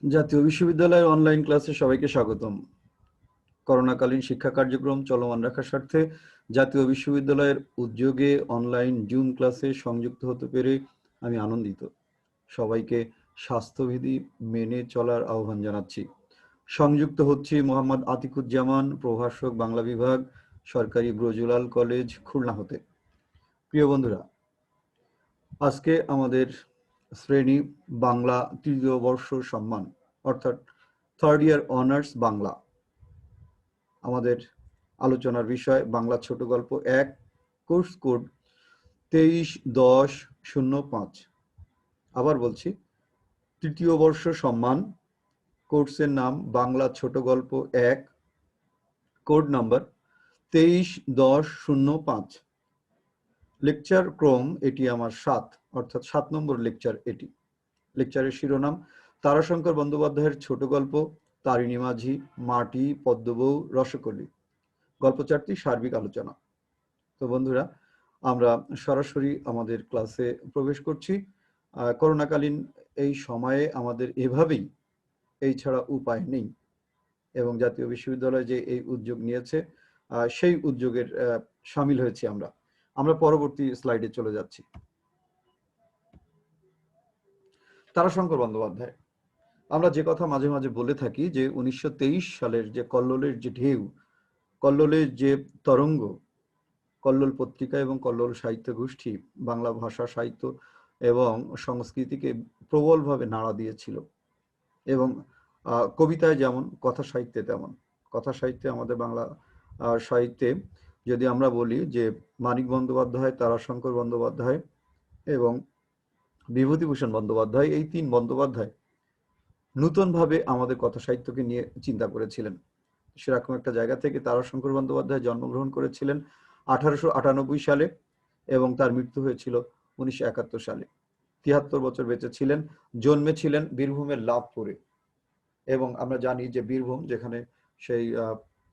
জাতীয় বিশ্ববিদ্যালয়ের অনলাইন ক্লাসে সবাইকে স্বাগতম। করোনাকালীন শিক্ষা কার্যক্রম চলমান রাখার স্বার্থে জাতীয় বিশ্ববিদ্যালয়ের উদ্যোগে অনলাইন জুম ক্লাসে সংযুক্ত হতে পেরে আমি আনন্দিত। সবাইকে স্বাস্থ্যবিধি মেনে চলার আহ্বান জানাচ্ছি। সংযুক্ত হচ্ছি মোহাম্মদ আতিকুজ্জামান, প্রভাষক, বাংলা বিভাগ, সরকারি ব্রজুলাল কলেজ, খুলনা হতে। প্রিয় বন্ধুরা, আজকে আমাদের শ্রেণী বাংলা তৃতীয় বর্ষ সম্মান, অর্থাৎ থার্ড ইয়ার অনার্স বাংলা। আমাদের আলোচনার বিষয় বাংলা ছোট গল্প 1, কোর্স কোড 23-10-05। আবার বলছি, তৃতীয় বর্ষ সম্মান, কোর্সের নাম বাংলা ছোট গল্প 1, কোড নাম্বার 23-10-05। লেকচার ক্রম এটি আমার 7, অর্থাৎ 7 নম্বর লেকচার এটি। লেকচারের শিরোনাম তারাশঙ্কর বন্দ্যোপাধ্যায়ের ছোট গল্প তারিণী মাঝি, মাটি, পদ্মবউ, রসকলি। গল্প 4টি সার্বিক আলোচনা। তো বন্ধুরা, আমরা সরাসরি আমাদের ক্লাসে প্রবেশ করছি। করোনাকালীন এই সময়ে আমাদের এভাবেই, এই ছাড়া উপায় নেই, এবং জাতীয় বিশ্ববিদ্যালয় যে এই উদ্যোগ নিয়েছে সেই উদ্যোগের সামিল হয়েছি আমরা। আমরা পরবর্তী স্লাইডে চলে যাচ্ছি। তারাশঙ্কর বন্দ্যোপাধ্যায়, আমরা যে কথা মাঝে মাঝে বলে থাকি যে 1923 সালের যে কল্লোলের যে ঢেউ, কল্লোলের যে তরঙ্গ, কল্লোল পত্রিকা এবং কল্লোল সাহিত্য গোষ্ঠী বাংলা ভাষা, সাহিত্য এবং সংস্কৃতিকে প্রবলভাবে নাড়া দিয়েছিল। এবং কবিতায় যেমন, কথা সাহিত্যে তেমন। কথা সাহিত্যে, আমাদের বাংলা সাহিত্যে যদি আমরা বলি যে মানিক বন্দ্যোপাধ্যায়, তারাশঙ্কর বন্দ্যোপাধ্যায় এবং বিভূতিভূষণ বন্দ্যোপাধ্যায়, এই 3 বন্দ্যোপাধ্যায় নূতনভাবে আমাদের কথা সাহিত্যকে নিয়ে চিন্তা করেছিলেন। সেরকম একটা জায়গা থেকে তারাশঙ্কর বন্দ্যোপাধ্যায় জন্মগ্রহণ করেছিলেন 1898 সালে এবং তার মৃত্যু হয়েছিল 1971 সালে। 73 বছর বেঁচে ছিলেন। জন্মেছিলেন বীরভূমের লাভপুরে। এবং আমরা জানি যে বীরভূম, যেখানে সেই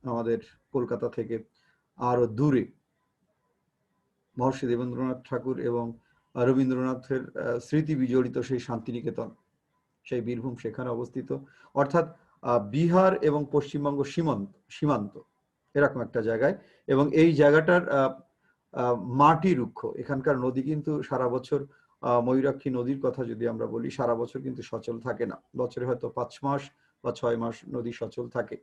আমাদের কলকাতা থেকে আরো দূরে মহর্ষি দেবেন্দ্রনাথ ঠাকুর এবং রবীন্দ্রনাথের স্মৃতি বিজড়িত সেই শান্তিনিকেতন, সেই বীরভূম সেখানে অবস্থিত। অর্থাৎ বিহার এবং পশ্চিমবঙ্গ সীমান্ত এরকম একটা জায়গায়। এবং এই জায়গাটার মাটি রুক্ষ। এখানকার নদী কিন্তু সারা বছর, ময়ূরাক্ষী নদীর কথা যদি আমরা বলি, সারা বছর কিন্তু সচল থাকে না। বছরে হয়তো 5 মাস বা 6 মাস নদী সচল থাকে।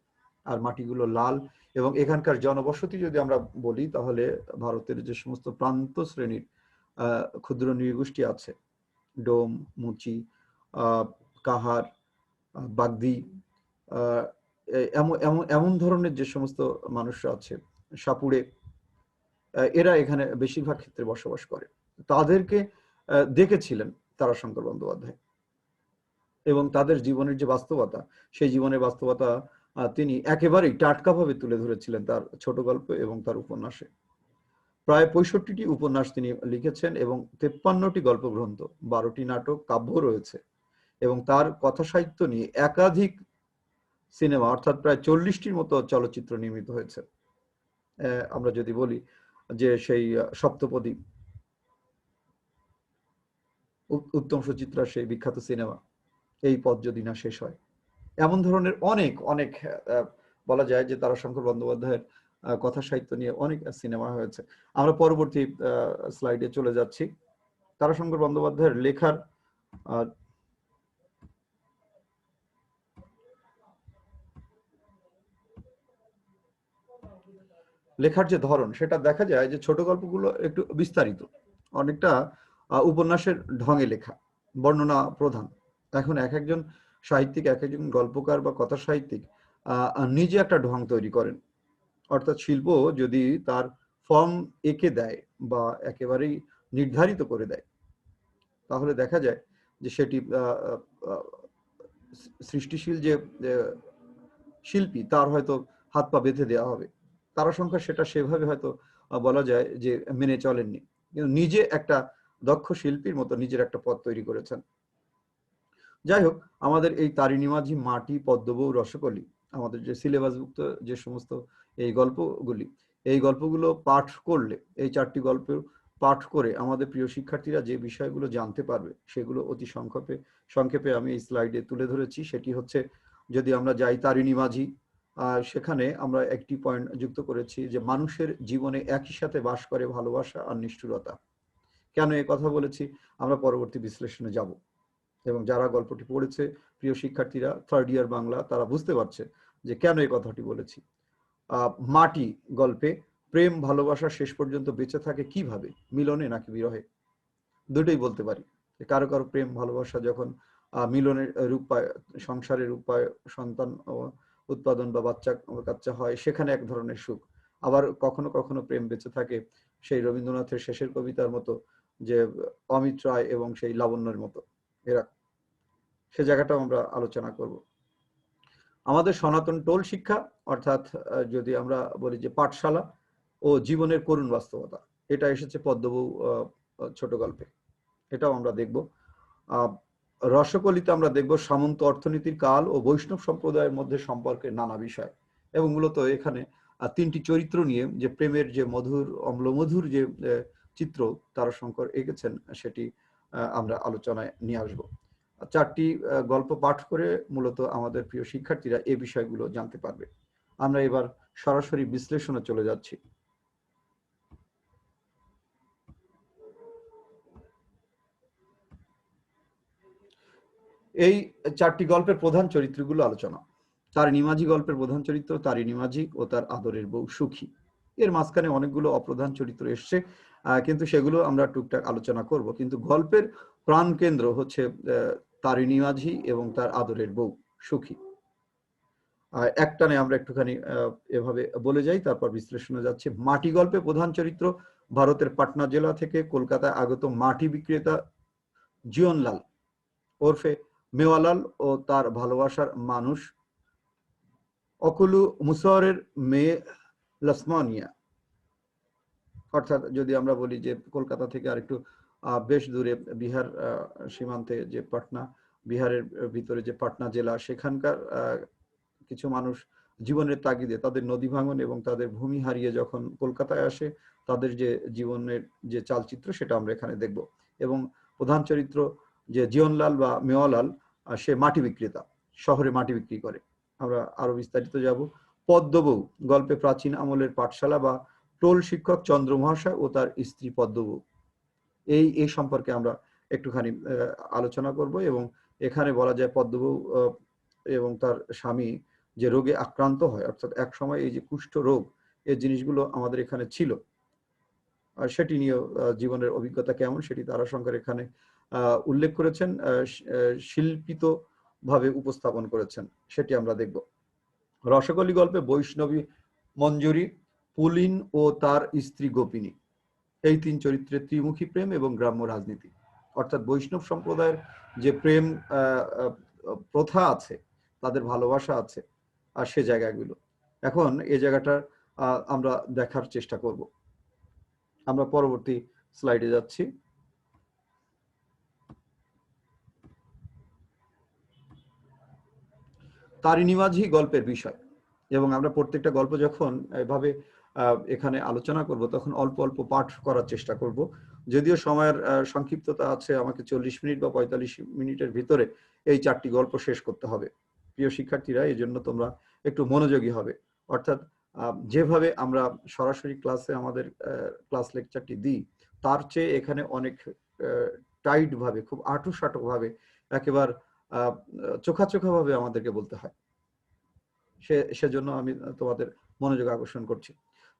আর মাটিগুলো লাল। এবং এখানকার জনবসতি যদি আমরা বলি, তাহলে ভারতের যে সমস্ত প্রান্ত শ্রেণীর ক্ষুদ্র নৃগোষ্ঠী আছে, ডোম, মুচি, কাহার, বাগদি, এমন ধরনের যে সমস্ত মানুষরা আছে, সাপুড়ে, এরা এখানে বেশিরভাগ ক্ষেত্রে বসবাস করে। তাদেরকে দেখেছিলেন তারাশঙ্কর বন্দ্যোপাধ্যায় এবং তাদের জীবনের যে বাস্তবতা, সেই জীবনের বাস্তবতা তিনি একেবারেই টাটকাভাবে তুলে ধরেছিলেন তার ছোট গল্প এবং তার উপন্যাসে। প্রায় 65টি উপন্যাস তিনি লিখেছেন এবং 53টি গল্প গ্রন্থ, 12টি নাটক, কাব্য রয়েছে। এবং তার কথা সাহিত্য নিয়ে একাধিক সিনেমা, অর্থাৎ প্রায় 40টির মতো চলচ্চিত্র নির্মিত হয়েছে। আমরা যদি বলি যে সেই সপ্তপদী, উত্তম সুচিত্রার সেই বিখ্যাত সিনেমা এই পথ যদি না শেষ হয়, এমন ধরনের অনেক অনেক বলা যায় যে তারাশঙ্কর বন্দ্যোপাধ্যায়ের কথা সাহিত্য নিয়ে অনেক সিনেমা হয়েছে। আমরা পরবর্তী স্লাইডে চলে যাচ্ছি। তারাশঙ্কর বন্দ্যোপাধ্যায়ের লেখার যে ধরন, সেটা দেখা যায় যে ছোট গল্পগুলো একটু বিস্তারিত, অনেকটা উপন্যাসের ঢঙে লেখা, বর্ণনা প্রধান। এখন এক একজন সাহিত্যিক, এক একজন গল্পকার বা কথা সাহিত্যিক নিজে একটা ঢং তৈরি করেন। অর্থাৎ শিল্প যদি তার ফর্ম এঁকে দেয় বা একেবারেই নির্ধারিত করে দেয়, তাহলে দেখা যায় যে সেটি সৃষ্টিশীল যে শিল্পী, তার হয়তো হাত পা বেঁধে দেওয়া হবে। তারাশঙ্কর সেটা সেভাবে হয়তো বলা যায় যে মেনে চলেননি, কিন্তু নিজে একটা দক্ষ শিল্পীর মতো নিজের একটা পথ তৈরি করেছেন। যাই হোক, আমাদের এই তারিণী মাঝি, মাটি, পদ্মবউ, রসকলি, আমাদের যে সিলেবাসভুক্ত যে সমস্ত এই গল্পগুলি, এই গল্পগুলো পাঠ করলে, এই 4টি গল্প পাঠ করে আমাদের প্রিয় শিক্ষার্থীরা যে বিষয়গুলো জানতে পারবে সেগুলো অতি সংক্ষেপে আমি এই স্লাইডে তুলে ধরেছি। সেটি হচ্ছে, যদি আমরা যাই তারিণী মাঝি, সেখানে আমরা একটি পয়েন্ট যুক্ত করেছি যে মানুষের জীবনে একই সাথে বাস করে ভালোবাসা আর নিষ্ঠুরতা। কেন এ কথা বলেছি আমরা পরবর্তী বিশ্লেষণে যাব, এবং যারা গল্পটি পড়েছে প্রিয় শিক্ষার্থীরা থার্ড ইয়ার বাংলা, তারা বুঝতে পারছে যে কেন এই কথাটি বলেছি। মাটি গল্পে প্রেম ভালোবাসা শেষ পর্যন্ত বেঁচে থাকে কিভাবে, মিলনে নাকি বিরহে? দুটোই বলতে পারি। কারো কারো প্রেম ভালোবাসা যখন মিলনের রূপ পায়, সংসারের রূপ পায়, সন্তান উৎপাদন বা কাচ্চা হয়, সেখানে এক ধরনের সুখ। আবার কখনো কখনো প্রেম বেঁচে থাকে সেই রবীন্দ্রনাথের শেষের কবিতার মতো, যে অমিত রায় এবং সেই লাবণ্যের মতো। এরা সে জায়গাটাও আমরা আলোচনা করব। আমাদের সনাতন টোল শিক্ষা, অর্থাৎ যদি আমরা বলি যে পাঠশালা ও জীবনের করুণ বাস্তবতা, এটা এসেছে পদ্মবউ ছোট গল্পে, এটাও আমরা দেখব। রসকলিতে আমরা দেখব সামন্ত অর্থনীতির কাল ও বৈষ্ণব সম্প্রদায়ের মধ্যে সম্পর্কের নানা বিষয়, এবং মূলত এখানে তিনটি চরিত্র নিয়ে যে প্রেমের যে অম্লমধুর যে চিত্র তারাশঙ্কর এঁকেছেন, সেটি আমরা আলোচনায় নিয়ে আসব। চারটি গল্প পাঠ করে মূলত আমাদের প্রিয় শিক্ষার্থীরা এই বিষয়গুলো জানতে পারবে। আমরা এবার সরাসরি বিশ্লেষণে চলে যাচ্ছি। এই চারটি গল্পের প্রধান চরিত্রগুলো আলোচনা। তারিণী মাঝি গল্পের প্রধান চরিত্র তারিণী মাঝি ও তার আদরের বউ সুখী। এর মাঝখানে অনেকগুলো অপ্রধান চরিত্র এসছে, কিন্তু সেগুলো আমরা টুকটাক আলোচনা করব। কিন্তু গল্পের প্রাণকেন্দ্র হচ্ছে তারিণী মাঝি এবং তার আদরের বউ সুখী। একটানে আমরা একটুখানি এভাবে বলে যাই, তারপর বিশ্লেষণে যাচ্ছে। মাটি গল্পে প্রধান চরিত্র ভারতের পাটনা জেলা থেকে কলকাতায় আগত মাটি বিক্রেতা জীবনলাল ওরফে মেওয়ালাল ও তার ভালোবাসার মানুষ অকুলু মুসহরের মেয়ে লসমানিয়া। অর্থাৎ যদি আমরা বলি যে কলকাতা থেকে আরেকটু বেশ দূরে বিহার সীমান্তে যে পাটনা, বিহারের ভিতরে যে পাটনা জেলা, সেখানকার কিছু মানুষ জীবনের তাগিদে তাদের নদী ভাঙন এবং তাদের ভূমি হারিয়ে যখন কলকাতায় আসে, তাদের যে জীবনের যে চালচিত্র সেটা আমরা এখানে দেখব। এবং প্রধান চরিত্র যে জীবনলাল বা মেওয়ালাল, সে মাটি বিক্রেতা, শহরে মাটি বিক্রি করে। আমরা আরো বিস্তারিত যাব। পদ্মবউ গল্পে প্রাচীন আমলের পাঠশালা বা টোল শিক্ষক চন্দ্র মহাশয় ও তার স্ত্রী পদ্মবউ, এই সম্পর্কে আমরা একটুখানি আলোচনা করব। এবং এখানে বলা যায় পদ্মবউ এবং তার স্বামী যে রোগে আক্রান্ত হয়, অর্থাৎ এক সময় এই যে কুষ্ঠ রোগ, এই জিনিসগুলো আমাদের এখানে ছিল, আর সেটি নিয়ে জীবনের অভিজ্ঞতা কেমন সেটি তারাশঙ্কর এখানে উল্লেখ করেছেন, শিল্পিত ভাবে উপস্থাপন করেছেন, সেটি আমরা দেখব। রসকলি গল্পে বৈষ্ণবী মঞ্জুরি, পুলিন ও তার স্ত্রী গোপিনী, এই তিন চরিত্রের ত্রিমুখী প্রেম এবং গ্রাম্য রাজনীতি, অর্থাৎ বৈষ্ণব সম্প্রদায়ের যে প্রেম প্রথা আছে, তাদের ভালোবাসা আছে, আর সে জায়গাগুলো এখন এই জায়গাটা আমরা দেখার চেষ্টা করব। আমরা পরবর্তী স্লাইডে যাচ্ছি। তারিণী মাঝি গল্পের বিষয়, এবং আমরা প্রত্যেকটা গল্প যখন এভাবে এখানে আলোচনা করব তখন অল্প অল্প পাঠ করার চেষ্টা করব। যদিও সময়ের সংক্ষিপ্ততা আছে, আমাকে 40 মিনিট বা 45 মিনিটের ভিতরে এই চারটি গল্প শেষ করতে হবে। প্রিয় শিক্ষার্থীরা, এই জন্য তোমরা একটু মনোযোগী হবে। অর্থাৎ যেভাবে আমরা সরাসরি ক্লাসে আমাদের ক্লাস লেকচারটি দিই, তার চেয়ে এখানে অনেক টাইট ভাবে, খুব আঁটু ভাবে, একেবারে চোখা ভাবে আমাদেরকে বলতে হয়। সেজন্য আমি তোমাদের মনোযোগ আকর্ষণ করছি।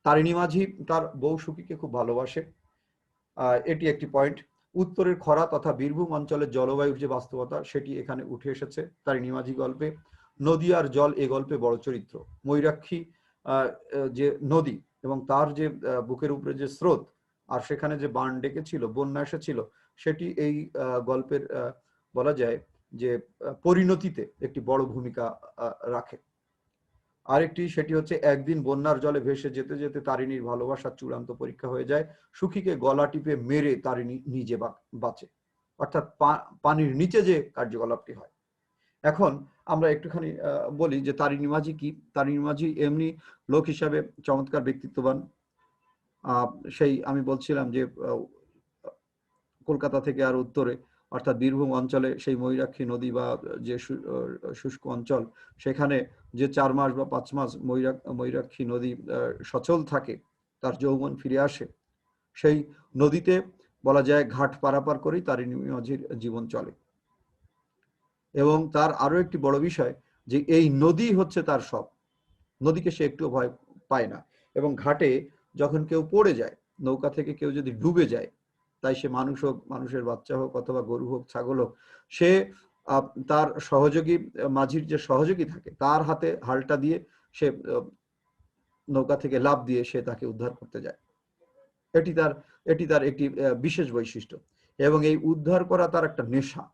তারিণী মাঝি তার বউ সুখীকে খুব ভালোবাসে, এটি একটি পয়েন্ট। উত্তরের খরা তথা বীরভূম অঞ্চলের জলবায়ুর যে বাস্তবতা, সেটি এখানে উঠে এসেছে তারিণী মাঝি গল্পে। নদী আর জল এ গল্পে বড় চরিত্র। ময়ূরাক্ষী যে নদী এবং তার যে বুকের উপরে যে স্রোত, আর সেখানে যে বান ডেকেছিল, বন্যা এসেছিল, সেটি এই গল্পের বলা যায় যে পরিণতিতে একটি বড় ভূমিকা রাখে। আরেকটি সেটি হচ্ছে একদিন বন্যার জলে ভেসে যেতে যেতে তারিণীর ভালোবাসার চূড়ান্ত পরীক্ষা হয়ে যায়। সুখীকে গলা টিপে মেরে তারিণী নিজে বাঁচে, অর্থাৎ পানির নিচে যে কার্যকলাপটি হয়। এখন আমরা একটুখানি বলি যে তারিণী মাঝি কি। তারিণী মাঝি এমনি লোক হিসাবে চমৎকার ব্যক্তিত্ববান, সেই আমি বলছিলাম যে কলকাতা থেকে আর উত্তরে অর্থাৎ বীরভূম অঞ্চলে সেই ময়ূরাক্ষী নদী বা যে শুষ্ক অঞ্চল, সেখানে যে 4 মাস বা 5 মাস ময়ূরাক্ষী নদী সচল থাকে, তার যৌবন ফিরে আসে, সেই নদীতে বলা যায় ঘাট পারাপার করেই তারিণী মাঝির জীবন চলে। এবং তার আরো একটি বড় বিষয় যে এই নদী হচ্ছে তার সব, নদীকে সে একটু ভয় পায় না। এবং ঘাটে যখন কেউ পড়ে যায়, নৌকা থেকে কেউ যদি ডুবে যায়, তাই সে মানুষ হোক, মানুষের বাচ্চা হোক, অথবা গরু হোক, ছাগল হোক, সে তার সহযোগী মাঝির যে সহযোগী থাকে তার হাতে হালটা দিয়ে সে নৌকা থেকে লাফ দিয়ে সে তাকে উদ্ধার করতে যায়। এটি তার একটি বিশেষ বৈশিষ্ট্য। এবং এই উদ্ধার করা তার একটা নেশা।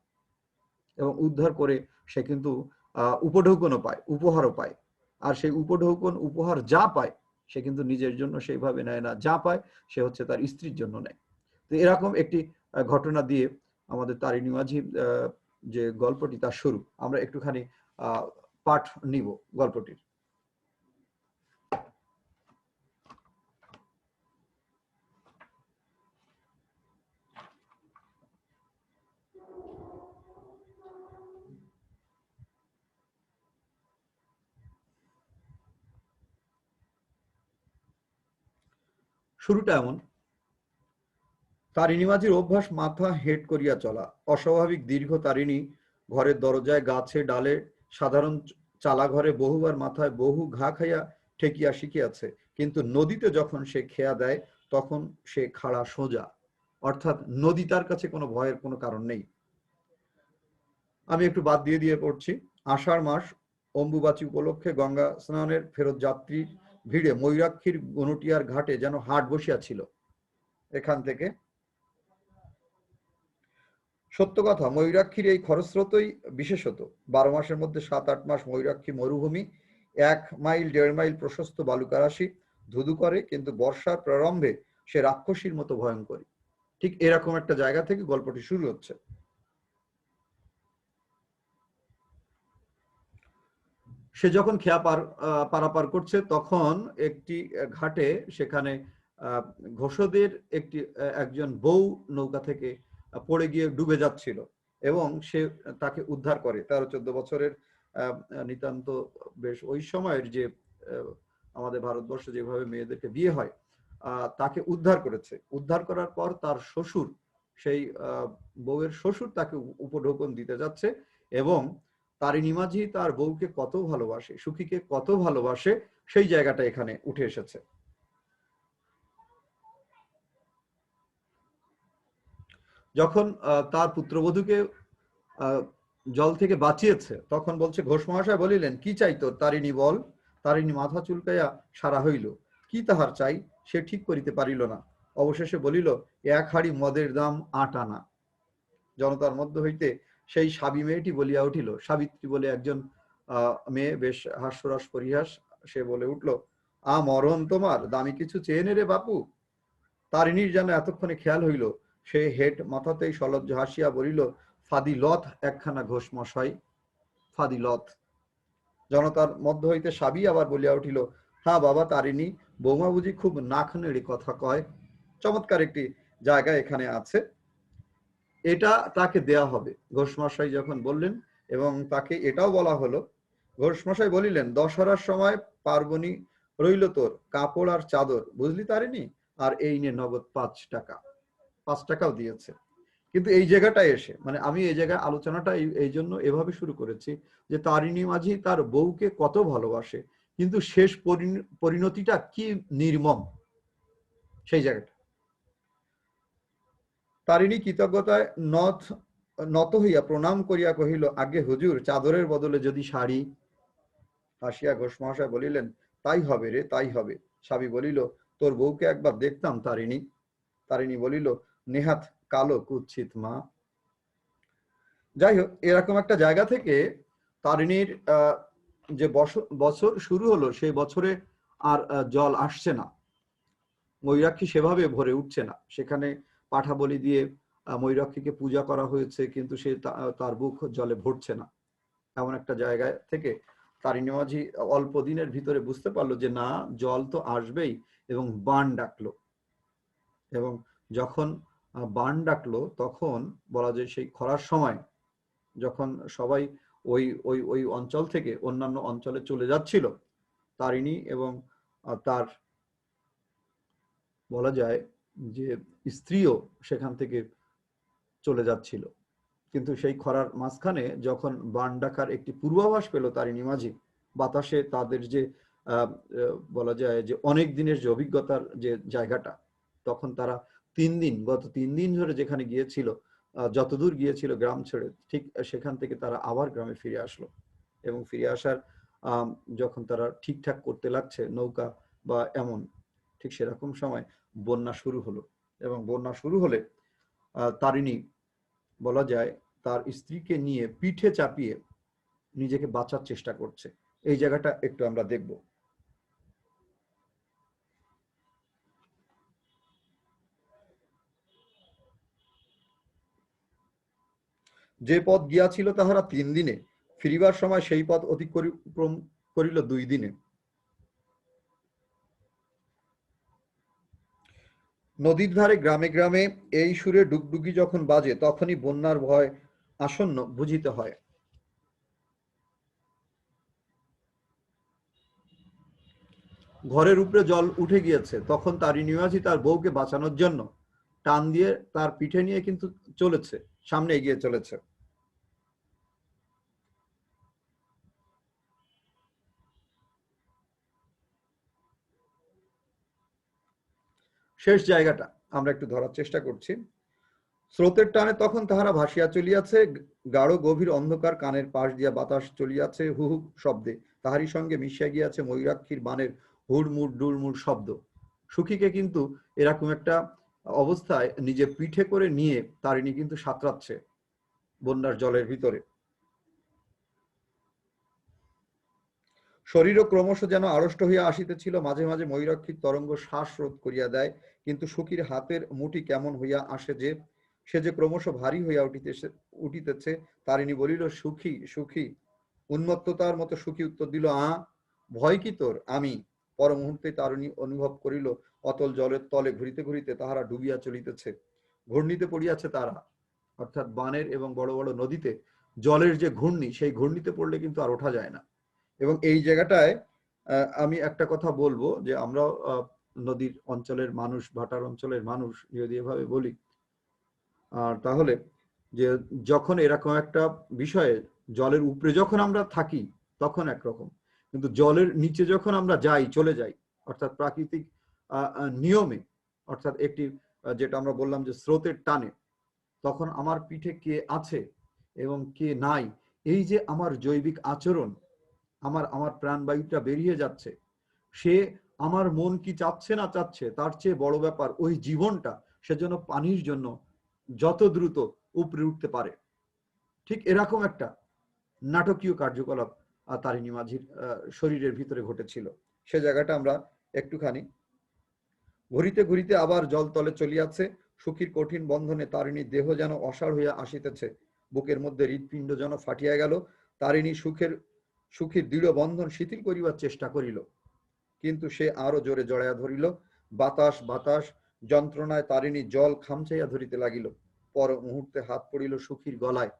এবং উদ্ধার করে সে কিন্তু উপঢৌকনও পায়, উপহারও পায়। আর সেই উপহার যা পায় সে কিন্তু নিজের জন্য সেইভাবে নেয় না, যা পায় সে হচ্ছে তার স্ত্রীর জন্য নেয়। তো এরকম একটি ঘটনা দিয়ে আমাদের তারিণী মাঝি যে গল্পটি তার শুরু, আমরা একটুখানি পাঠ নিব গল্পটির। শুরুটা এমন: তারিণী মাঝির অভ্যাস মাথা হেঁট করিয়া চলা, অস্বাভাবিক দীর্ঘ তারিণী ঘরের দরজায়, গাছে ডালে, সাধারণ চালা ঘরে বহুবার মাথায় বহু ঘা খাইয়া ঠেকিয়া শিখিয়াছে, কিন্তু নদীতে যখন সে খেয়া দেয় তখন সে খাড়া সোজা। অর্থাৎ নদী তার কাছে কোনো ভয়ের কোনো কারণ নেই। আমি একটু বাদ দিয়ে দিয়ে পড়ছি। আষাঢ় মাস, অম্বুবাচী উপলক্ষে গঙ্গা স্নানের ফেরত যাত্রীর ভিড়ে ময়ূরাক্ষীর গনুটিয়ার ঘাটে যেন হাট বসিয়াছিল। এখান থেকে সত্য কথা, ময়ূরাক্ষীর এই খরস্রোতই বিশেষত। 12 মাসের মধ্যে 7-8 মাস ময়ূরাক্ষী মরুভূমি, 1 মাইল 1.5 মাইল প্রশস্ত বালুকারাশি ধুধু করে, কিন্তু বর্ষার প্রারম্ভে সে রাক্ষসীর মতো ভয়ঙ্করী। ঠিক এরকম একটা জায়গা থেকে গল্পটি শুরু হচ্ছে। সে যখন খেয়া পারাপার করছে তখন একটি ঘাটে সেখানে ঘোষদের একজন বউ নৌকা থেকে পড়ে গিয়ে ডুবে যাচ্ছিল, এবং সে তাকে উদ্ধার করে। 13-14 বছরের নিতান্ত বেশ ওই সময়ের যে আমাদের ভারতবর্ষে যেভাবে মেয়েদেরকে বিয়ে হয়, তাকে উদ্ধার করেছে। উদ্ধার করার পর তার শ্বশুর, সেই বউয়ের শ্বশুর তাকে উপঢৌকন দিতে যাচ্ছে, এবং তারিণী মাঝি তার বউকে কত ভালোবাসে, সুখীকে কত ভালোবাসে, সেই জায়গাটা এখানে উঠে এসেছে। যখন তার পুত্রবধূকে জল থেকে বাঁচিয়েছে তখন বলছে, ঘোষ মহাশয় বলিলেন, কি চাই তোর তারিণী বল। তারিণী মাথা চুলকাইয়া সারা হইল, কি তাহার চাই সে ঠিক করিতে পারিল না। অবশেষে বলিল, 1 হাঁড়ি মদের দাম 8 আনা। জনতার মধ্য হইতে সেই সাবি মেয়েটি বলিয়া উঠিল, সাবিত্রী বলে একজন মেয়ে, বেশ হাস্যরস পরিহাস, সে বলে উঠল, মরণ তোমার, দামি কিছু চেয়ে নে রে বাপু। তারিণীর যেন এতক্ষণে খেয়াল হইল, সে হেট মাথাতেই সলজ্জ হাসিয়া বলিল, ফাদিলত একখানা ঘোষ মশাই, ফাদিলত। জনতার মধ্য হইতে সাবি আবার বলিয়া উঠিল, হ্যাঁ বাবা তারিণী, বৌমা বুঝি খুব নাক নেড়ে কথা কয়। চমৎকার একটি জায়গা এখানে আছে, এটা তাকে দেয়া হবে। ঘোষমশাই যখন বললেন, এবং তাকে এটাও বলা হলো, ঘোষমশাই বলিলেন, দশহরার সময় পার্বণী রইল তোর কাপড় আর চাদর, বুঝলি তারিণী, আর এই নে নগদ 5 টাকা। 5 টাকাও দিয়েছে। কিন্তু এই জায়গাটায় এসে, মানে আমি এই জায়গায় আলোচনাটা এই জন্য এভাবে শুরু করেছি যে তারিণী মাঝি তার বউকে কত ভালোবাসে, কিন্তু শেষ পরিণতিটা কি নির্মম, সেই জায়গাটা। তারিণী কৃতজ্ঞতায় নত হইয়া প্রণাম করিয়া কহিল, আগে হুজুর, চাদরের বদলে যদি শাড়ি। হাসিয়া ঘোষ মহাশয় বলিলেন, তাই হবে রে, তাই হবে। স্বামী বলিল, তোর বউকে একবার দেখতাম তারিণী। তারিণী বলিল, নেহাত কালো কুৎসিত মা। যাই হোক, এরকম একটা জায়গা থেকে তারিণীর যে বছর শুরু হলো, সেই বছরে আর জল আসছে না, ময়ূরাক্ষী সেভাবে ভরে উঠছে না। সেখানে পাঠা বলি দিয়ে ময়ূরাক্ষীকে পূজা করা হয়েছে, কিন্তু সে তার বুক জলে ভরছে না। এমন একটা জায়গায় থেকে তারিণী মাঝি অল্প দিনের ভিতরে বুঝতে পারলো যে না, জল তো আসবেই, এবং বান ডাকলো। এবং যখন বান ডাকলো তখন বলা যায় সেই খরার সময় যখন সবাই ওই ওই ওই অঞ্চল থেকে অন্যান্য অঞ্চলে চলে যাচ্ছিল, তারিণী এবং তার বলা যায় যে স্ত্রীও সেখান থেকে চলে যাচ্ছিল। কিন্তু সেই খরার মাঝখানে যখন বান ডাকার একটি পূর্বাভাস পেল তারিণী মাঝি, বাতাসে তাদের যে বলা যায় যে অনেক দিনের যে অভিজ্ঞতার যে জায়গাটা, তখন তারা গত 3 দিন ধরে যেখানে গিয়েছিল, যতদূর গিয়েছিল গ্রাম ছেড়ে, ঠিক সেখান থেকে তারা আবার গ্রামে ফিরে আসলো। এবং ফিরে আসার যখন তারা ঠিকঠাক করতে লাগছে নৌকা বা এমন, ঠিক সেরকম সময় বন্যা শুরু হলো। এবং বন্যা শুরু হলে তারিণী বলা যায় তার স্ত্রীকে নিয়ে পিঠে চাপিয়ে নিজেকে বাঁচার চেষ্টা করছে। এই জায়গাটা একটু আমরা দেখব। যে পথ গিয়াছিল তাহারা 3 দিনে, ফিরিবার সময় সেই পথ অতিক্রম করিল 2 দিনে। নদীর ধারে গ্রামে গ্রামে এই সুরে ডুগডুগি যখন বাজে, তখনই বন্যার ভয় আসন্ন বুঝিতে হয়। ঘরের উপরে জল উঠে গিয়েছে, তখন তারিণী মাঝি তার বউকে বাঁচানোর জন্য টান দিয়ে তার পিঠে নিয়ে কিন্তু চলেছে, সামনে এগিয়ে চলেছে। শেষ জায়গাটা আমরা একটু ধরার চেষ্টা করছি। স্রোতের টানে তখন তাহারা ভাসিয়া চলিয়াছে, গাঢ় গভীর অন্ধকার কানের পাশ দিয়া বাতাস চলিয়াছে হু হু শব্দে, তাহারই সঙ্গে মিশিয়া গিয়াছে ময়ূরাক্ষীর বানের হুড়মুড় ডুড়মুড় শব্দ। সুখীকে কিন্তু এরকম একটা অবস্থায় নিজে পিঠে করে নিয়ে তারিণী কিন্তু সাঁতরাচ্ছে বন্যার জলের ভিতরে। শরীরও ক্রমশ যেন আড়ষ্ট হইয়া আসিতেছিল, মাঝে মাঝে ময়ূরাক্ষীর তরঙ্গ শ্বাসরোধ করিয়া দেয়, কিন্তু সুখীর হাতের মুঠি কেমন হইয়া আসে যে সে যে ক্রমশ ভারী হইয়া উঠিতেছে। তারিণী বলিল, সুখী সুখী। উন্মত্ততার মতো সুখী উত্তর দিল, ভয় কি তোর? আমি। পর মুহূর্তে তারিণী অনুভব করিল অতল জলের তলে ঘুরিতে ঘুরিতে তাহারা ডুবিয়া চলিতেছে, ঘূর্ণিতে পড়িয়াছে তারা। অর্থাৎ বানের এবং বড় বড় নদীতে জলের যে ঘূর্ণি, সেই ঘূর্ণিতে পড়লে কিন্তু আর ওঠা যায় না। এবং এই জায়গাটায় আমি একটা কথা বলবো যে আমরা নদীর অঞ্চলের মানুষ, ভাটার অঞ্চলের মানুষ যদি এভাবে বলি, আর তাহলে যে যখন এরকম একটা বিষয়ে জলের উপরে যখন আমরা থাকি তখন একরকম, কিন্তু জলের নিচে যখন আমরা চলে যাই, অর্থাৎ প্রাকৃতিক নিয়মে, অর্থাৎ একটি যেটা আমরা বললাম যে স্রোতের টানে, তখন আমার পিঠে কে আছে এবং কে নাই, এই যে আমার জৈবিক আচরণ, আমার আমার প্রাণবায়ুটা বেরিয়ে যাচ্ছে, সে আমার মন কি চাচ্ছে না চাচ্ছে, তার চেয়ে বড় ব্যাপার ওই জীবনটা সেজন্য পানির জন্য যত দ্রুত উপরে উঠতে পারে। ঠিক এরকম একটা নাটকীয় কার্যকলাপ তারিণী মাঝির শরীরের ভিতরে ঘটেছিল। সে জায়গাটা আমরা একটুখানি ঘুরিতে ঘুরিতে আবার জল তলে চলিয়াছে, সুখীর কঠিন বন্ধনে তারিণীর দেহ যেন অসাড় হইয়া আসিতেছে, বুকের মধ্যে হৃৎপিণ্ড যেন ফাটিয়া গেল। তারিণী সুখীর দৃঢ় বন্ধন শিথিল করিবার চেষ্টা করিল, কিন্তু সে আরো জোরে জড়াইয়া ধরিল। বাতাস বাতাস যন্ত্রণায় তারিণী জল খামচাইয়া ধরিতে লাগিল। পর মুহূর্তে হাত পড়িল সুখীর গলায়,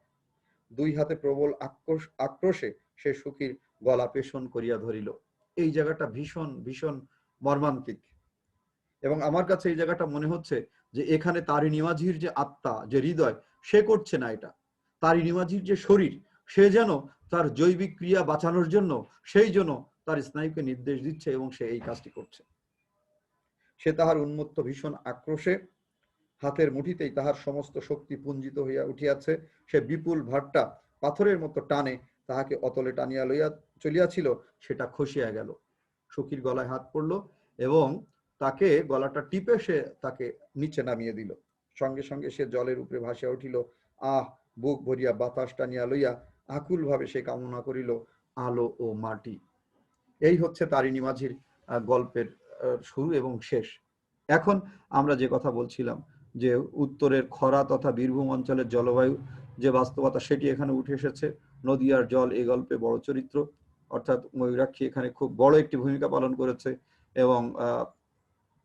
দুই হাতে প্রবল আক্রোশে সে সুখীর গলা পেশন করিয়া ধরিল। এই জায়গাটা ভীষণ ভীষণ মর্মান্তিক। এবং আমার কাছে এই জায়গাটা মনে হচ্ছে যে এখানে তারিণী মাঝির যে আত্মা, যে হৃদয়, সে করছে না এটা। তারিণী মাঝির যে শরীর, সে যেন তার জৈবিক ক্রিয়া বাঁচানোর জন্য, সেই জন্য তার স্নায়ুকে নির্দেশ দিচ্ছে এবং সে এই কাজটি করছে। সে তাহার উন্মত্ত ভীষণ আক্রোশে হাতের মুঠিতেই তাহার সমস্ত শক্তি পুঞ্জিত হইয়া উঠিয়াছে। সে বিপুল ভারটা পাথরের মতো টানে তাহাকে অতলে টানিয়া লইয়া চলিয়াছিল, সেটা খসিয়া গেল। সখীর গলায় হাত পড়ল এবং তাকে গলাটা টিপে সে তাকে নিচে নামিয়ে দিল। সঙ্গে সঙ্গে সে জলের উপরে ভাসিয়া উঠিল। বুক ভরিয়া বাতাস টানিয়া লইয়া আকুল ভাবে সে কামনা করিল আলো ও মাটি। এই হচ্ছে তারিণী মাঝির গল্পের শুরু এবং শেষ। এখন আমরা যে কথা বলছিলাম যে উত্তরের খরা তথা বীরভূম অঞ্চলের জলবায়ু যে বাস্তবতা, সেটি এখানে উঠে এসেছে। নদী আর জল এই গল্পে বড় চরিত্র, অর্থাৎ ময়ূরাক্ষী এখানে খুব বড় একটি ভূমিকা পালন করেছে। এবং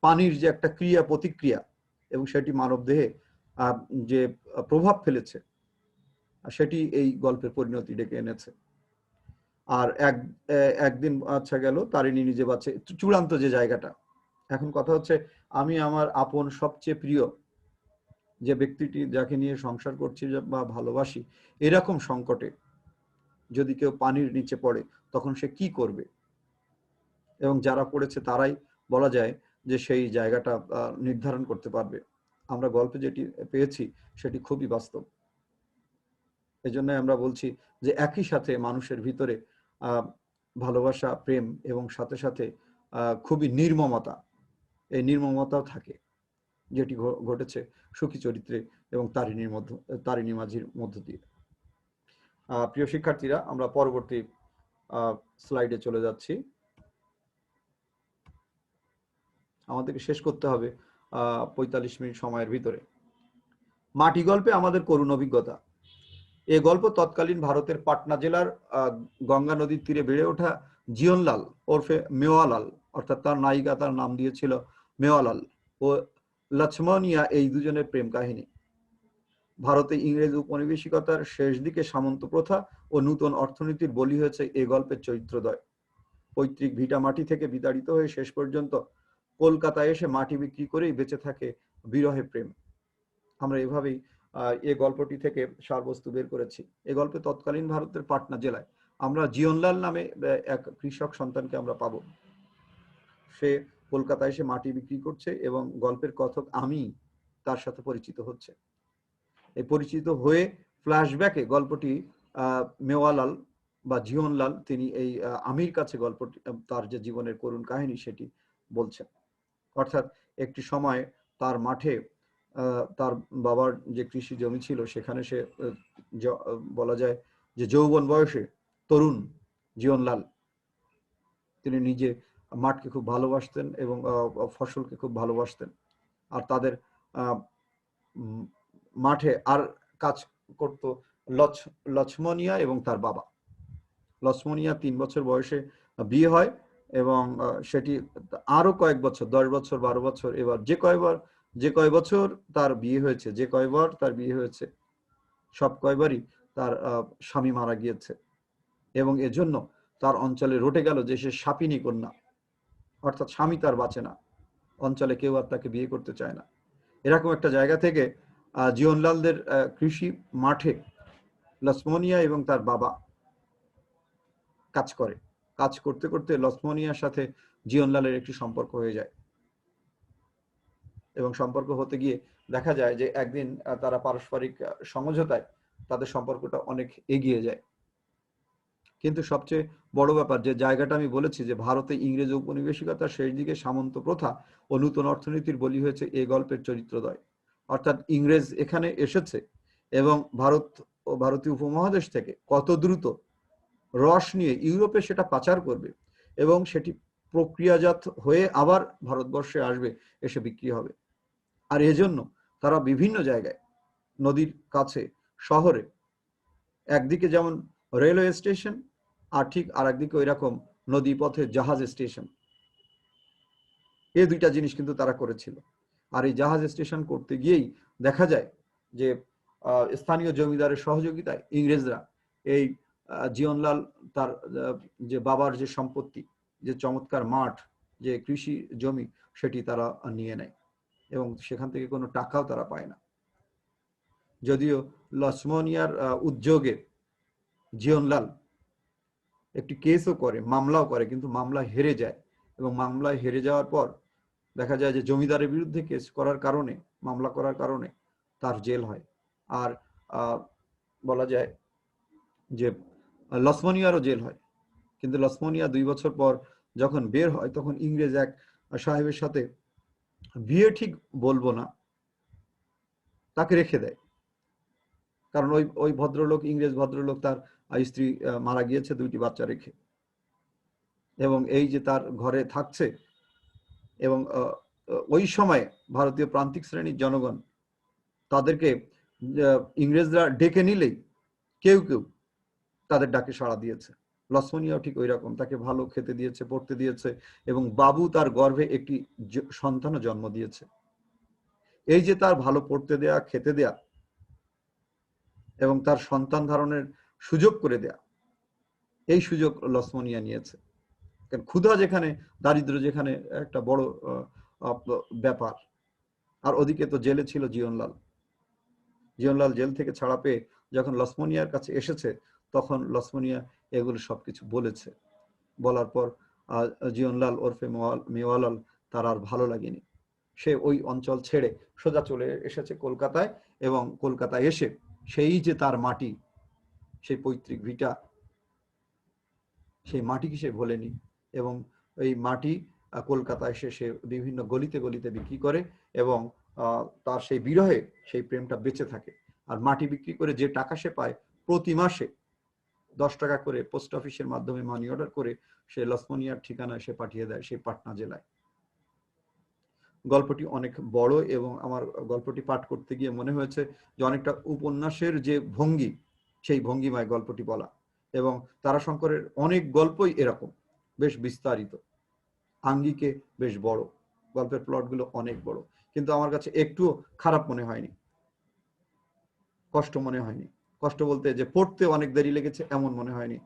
পানির যে একটা ক্রিয়া প্রতিক্রিয়া, এবং সেটি মানবদেহে যে প্রভাব ফেলেছে সেটি এই গল্পের পরিণতি ডেকে এনেছে। আর একদিন আচ্ছা গেল, তারিণী নিজে বাঁচে, চূড়ান্ত যে জায়গাটা। এখন কথা হচ্ছে, আমি আমার আপন সবচেয়ে প্রিয় যে ব্যক্তিটি, যাকে নিয়ে সংসার করছি বা ভালোবাসি, এরকম সংকটে যদি কেউ পানির নিচে পড়ে তখন সে কি করবে? এবং যারা পড়েছে তারাই বলা যায় যে সেই জায়গাটা নির্ধারণ করতে পারবে। আমরা গল্পে যেটি পেয়েছি সেটি খুবই বাস্তব। এজন্য আমরা বলছি যে একই সাথে মানুষের ভিতরে ভালোবাসা, প্রেম এবং সাথে সাথে খুবই নির্মমতা, এই নির্মমতাও থাকে, যেটি ঘটেছে সুখী চরিত্রে এবং তারিণী মাঝির মধ্য দিয়ে। প্রিয় শিক্ষার্থীরা, আমরা পরবর্তী স্লাইডে চলে যাচ্ছি। আমাদেরকে শেষ করতে হবে 45 মিনিট সময়ের ভিতরে। মাটি গল্পে আমাদের করুণ অভিজ্ঞতা। এই গল্প তৎকালীন ভারতের পাটনা জেলার গঙ্গা নদীর তীরে বেড়ে ওঠা জিয়নলাল ওরফে মেওয়ালাল, অর্থাৎ তার নায়িকা তার নাম দিয়েছিল মেওয়ালাল, ও লক্ষ্মণিয়া, এই দুজনের প্রেম কাহিনী। ভারতে ইংরেজ উপনিবেশিকতার শেষ দিকে সামন্ত প্রথা ও নূতন অর্থনীতির বলি হয়েছে এই গল্পের চরিত্রদ্বয়। পৈতৃক ভিটা মাটি থেকে বিতাড়িত হয়ে শেষ পর্যন্ত কলকাতায় এসে মাটি বিক্রি করেই বেঁচে থাকে বিরহে প্রেম। আমরা এভাবেই এই গল্পটি থেকে সারবস্তু বের করেছি। এই গল্পে তৎকালীন ভারতের পাটনা জেলায় আমরা জিয়নলাল নামে এক কৃষক সন্তানকে আমরা পাবো। সে কলকাতায় এসে মাটি বিক্রি করছে এবং গল্পের কথক আমি তার সাথে পরিচিত হচ্ছে। এই পরিচিত হয়ে ফ্ল্যাশব্যাকে গল্পটি মেওয়ালাল বা জিয়নলাল, তিনি এই আমির কাছে গল্পটি, তার যে জীবনের করুণ কাহিনী সেটি বলছেন। অর্থাৎ একটি সময় তার মাঠে তার বাবার যে কৃষি জমি ছিল সেখানে সে বলা যায় যে যৌবন বয়সে তরুণ জিয়নলাল, তিনি নিজে মাঠকে খুব ভালোবাসতেন এবং ফসলকে খুব ভালোবাসতেন। আর তাদের মাঠে আর কাজ করত লক্ষ্মণিয়া এবং তার বাবা। লক্ষ্মণিয়া 3 বছর বয়সে বিয়ে হয় এবং সেটি আরো কয়েক বছর, 10 বছর 12 বছর, এবার যে কয় বছর তার বিয়ে হয়েছে, যে কয়বার তার বিয়ে হয়েছে, সব কয়বারই তার স্বামী মারা গিয়েছে এবং এজন্য তার অঞ্চলে রটে গেল যে সে সাপিনী কন্যা, অর্থাৎ স্বামী তার বাঁচে না, অঞ্চলে কেউ আর তাকে বিয়ে করতে চায় না। এরকম একটা জায়গা থেকে জিয়নলালদের কৃষি মাঠে লক্ষ্মণিয়া এবং তার বাবা কাজ করতে করতে লক্ষ্মণিয়ার সাথে জিয়নলালের একটি সম্পর্ক হয়ে যায় এবং সম্পর্ক হতে গিয়ে দেখা যায় যে একদিন তারা পারস্পরিক সমঝোতায় তাদের সম্পর্কটা অনেক এগিয়ে যায়। কিন্তু সবচেয়ে বড় ব্যাপার, যে জায়গাটা আমি বলেছি যে ভারতে ইংরেজ উপনিবেশিকতার শেষ দিকে সামন্ত প্রথা ও নূতন অর্থনীতির বলি হয়েছে এই গল্পের চরিত্রদ্বয়। অর্থাৎ ইংরেজ এখানে এসেছে এবং ভারত ও ভারতীয় উপমহাদেশ থেকে কত দ্রুত রস নিয়ে ইউরোপে সেটা পাচার করবে এবং সেটি প্রক্রিয়াজাত হয়ে আবার ভারতবর্ষে আসবে, এসে বিক্রি হবে। আর এজন্য তারা বিভিন্ন জায়গায়, নদীর কাছে, শহরে, একদিকে যেমন রেলওয়ে স্টেশন আর ঠিক আর একদিকে ওই রকম নদী পথে জাহাজ স্টেশন, এই দুইটা জিনিস কিন্তু তারা করেছিল। আর এই জাহাজ স্টেশন করতে গিয়েই দেখা যায় যে স্থানীয় জমিদারের সহযোগিতায় ইংরেজরা এই জিয়নলাল তার যে বাবার যে সম্পত্তি, যে চমৎকার মাঠ, যে কৃষি জমি, সেটি তারা নিয়ে নেয় এবং সেখান থেকে কোনো টাকাও তারা পায় না। যদিও লক্ষ্মণিয়ার উদ্যোগে জিয়নলাল একটি কেসও করে, মামলাও করে, কিন্তু মামলা হেরে যায় এবং মামলায় হেরে যাওয়ার পর দেখা যায় যে জমিদারের বিরুদ্ধে কেস করার কারণে, মামলা করার কারণে তার জেল হয়। আর বলা যায় যে লক্ষ্মণিয়ারও জেল হয়। কিন্তু লক্ষ্মণিয়া 2 বছর পর যখন বের হয় তখন ইংরেজ এক সাহেবের সাথে বিয়ে ঠিক বলবো না, তাকে রেখে দেয়। কারণ ওই ভদ্রলোক, ইংরেজ ভদ্রলোক, তার স্ত্রী মারা গিয়েছে 2টি বাচ্চা রেখে, এবং এই যে তার ঘরে থাকছে এবং ওই সময় ভারতীয় প্রান্তিক শ্রেণীর জনগণ তাদেরকে ইংরেজরা ডেকে নিলেই কেউ কেউ তাদের ডাকে সাড়া দিয়েছে। লক্ষ্মণিয়াও ঠিক ওই রকম, তাকে ভালো খেতে দিয়েছে, পড়তে দিয়েছে এবং বাবু তার গর্ভে একটি সন্তানও জন্ম দিয়েছে। এই যে তার ভালো পড়তে দেয়া, খেতে দেয়া এবং তার সন্তান ধারণের সুযোগ করে দেয়া, এই সুযোগ লছমনিয়া নিয়েছে। কারণ ক্ষুধা যেখানে, দারিদ্র যেখানে একটা বড় ব্যাপার। আর ওদিকে তো জেলে ছিল জীবনলাল। জীবনলাল জেল থেকে ছাড়া পেয়ে যখন লছমনিয়ার কাছে এসেছে, তখন লছমনিয়া এগুলো সবকিছু বলেছে। বলার পর জীবনলাল ওরফে মেওয়ালাল তার আর ভালো লাগেনি। সে ওই অঞ্চল ছেড়ে সোজা চলে এসেছে কলকাতায়, এবং কলকাতায় এসে সেই যে তার মাটি, সেই পৈতৃক ভিটা, সেই মাটিকে সে ভোলেনি। এবং এই মাটি কলকাতায় এসে সে বিভিন্ন গলিতে গলিতে বিক্রি করে, এবং তার সেই বিরহে সেই প্রেমটা বেঁচে থাকে। আর মাটি বিক্রি করে যে টাকা সে পায়, প্রতি মাসে 10 টাকা করে পোস্ট অফিসের মাধ্যমে মানি অর্ডার করে সে লছমনিয়ার ঠিকানায় সে পাঠিয়ে দেয়, সেই পাটনা জেলায়। গল্পটি অনেক বড়, এবং আমার গল্পটি পাঠ করতে গিয়ে মনে হয়েছে যে অনেকটা উপন্যাসের যে ভঙ্গি, সেই ভঙ্গিমায় গল্পটি বলা। এবং তারাশঙ্করের অনেক গল্পই এরকম, বেশ বিস্তারিত, আঙ্গিকে বেশ বড়, গল্পের প্লটগুলো অনেক বড়, কিন্তু আমার কাছে একটুও খারাপ মনে হয়নি, কষ্ট মনে হয়নি। কষ্ট বলতে যে পড়তে অনেক দেরি লেগেছে এমন মনে হয়নি।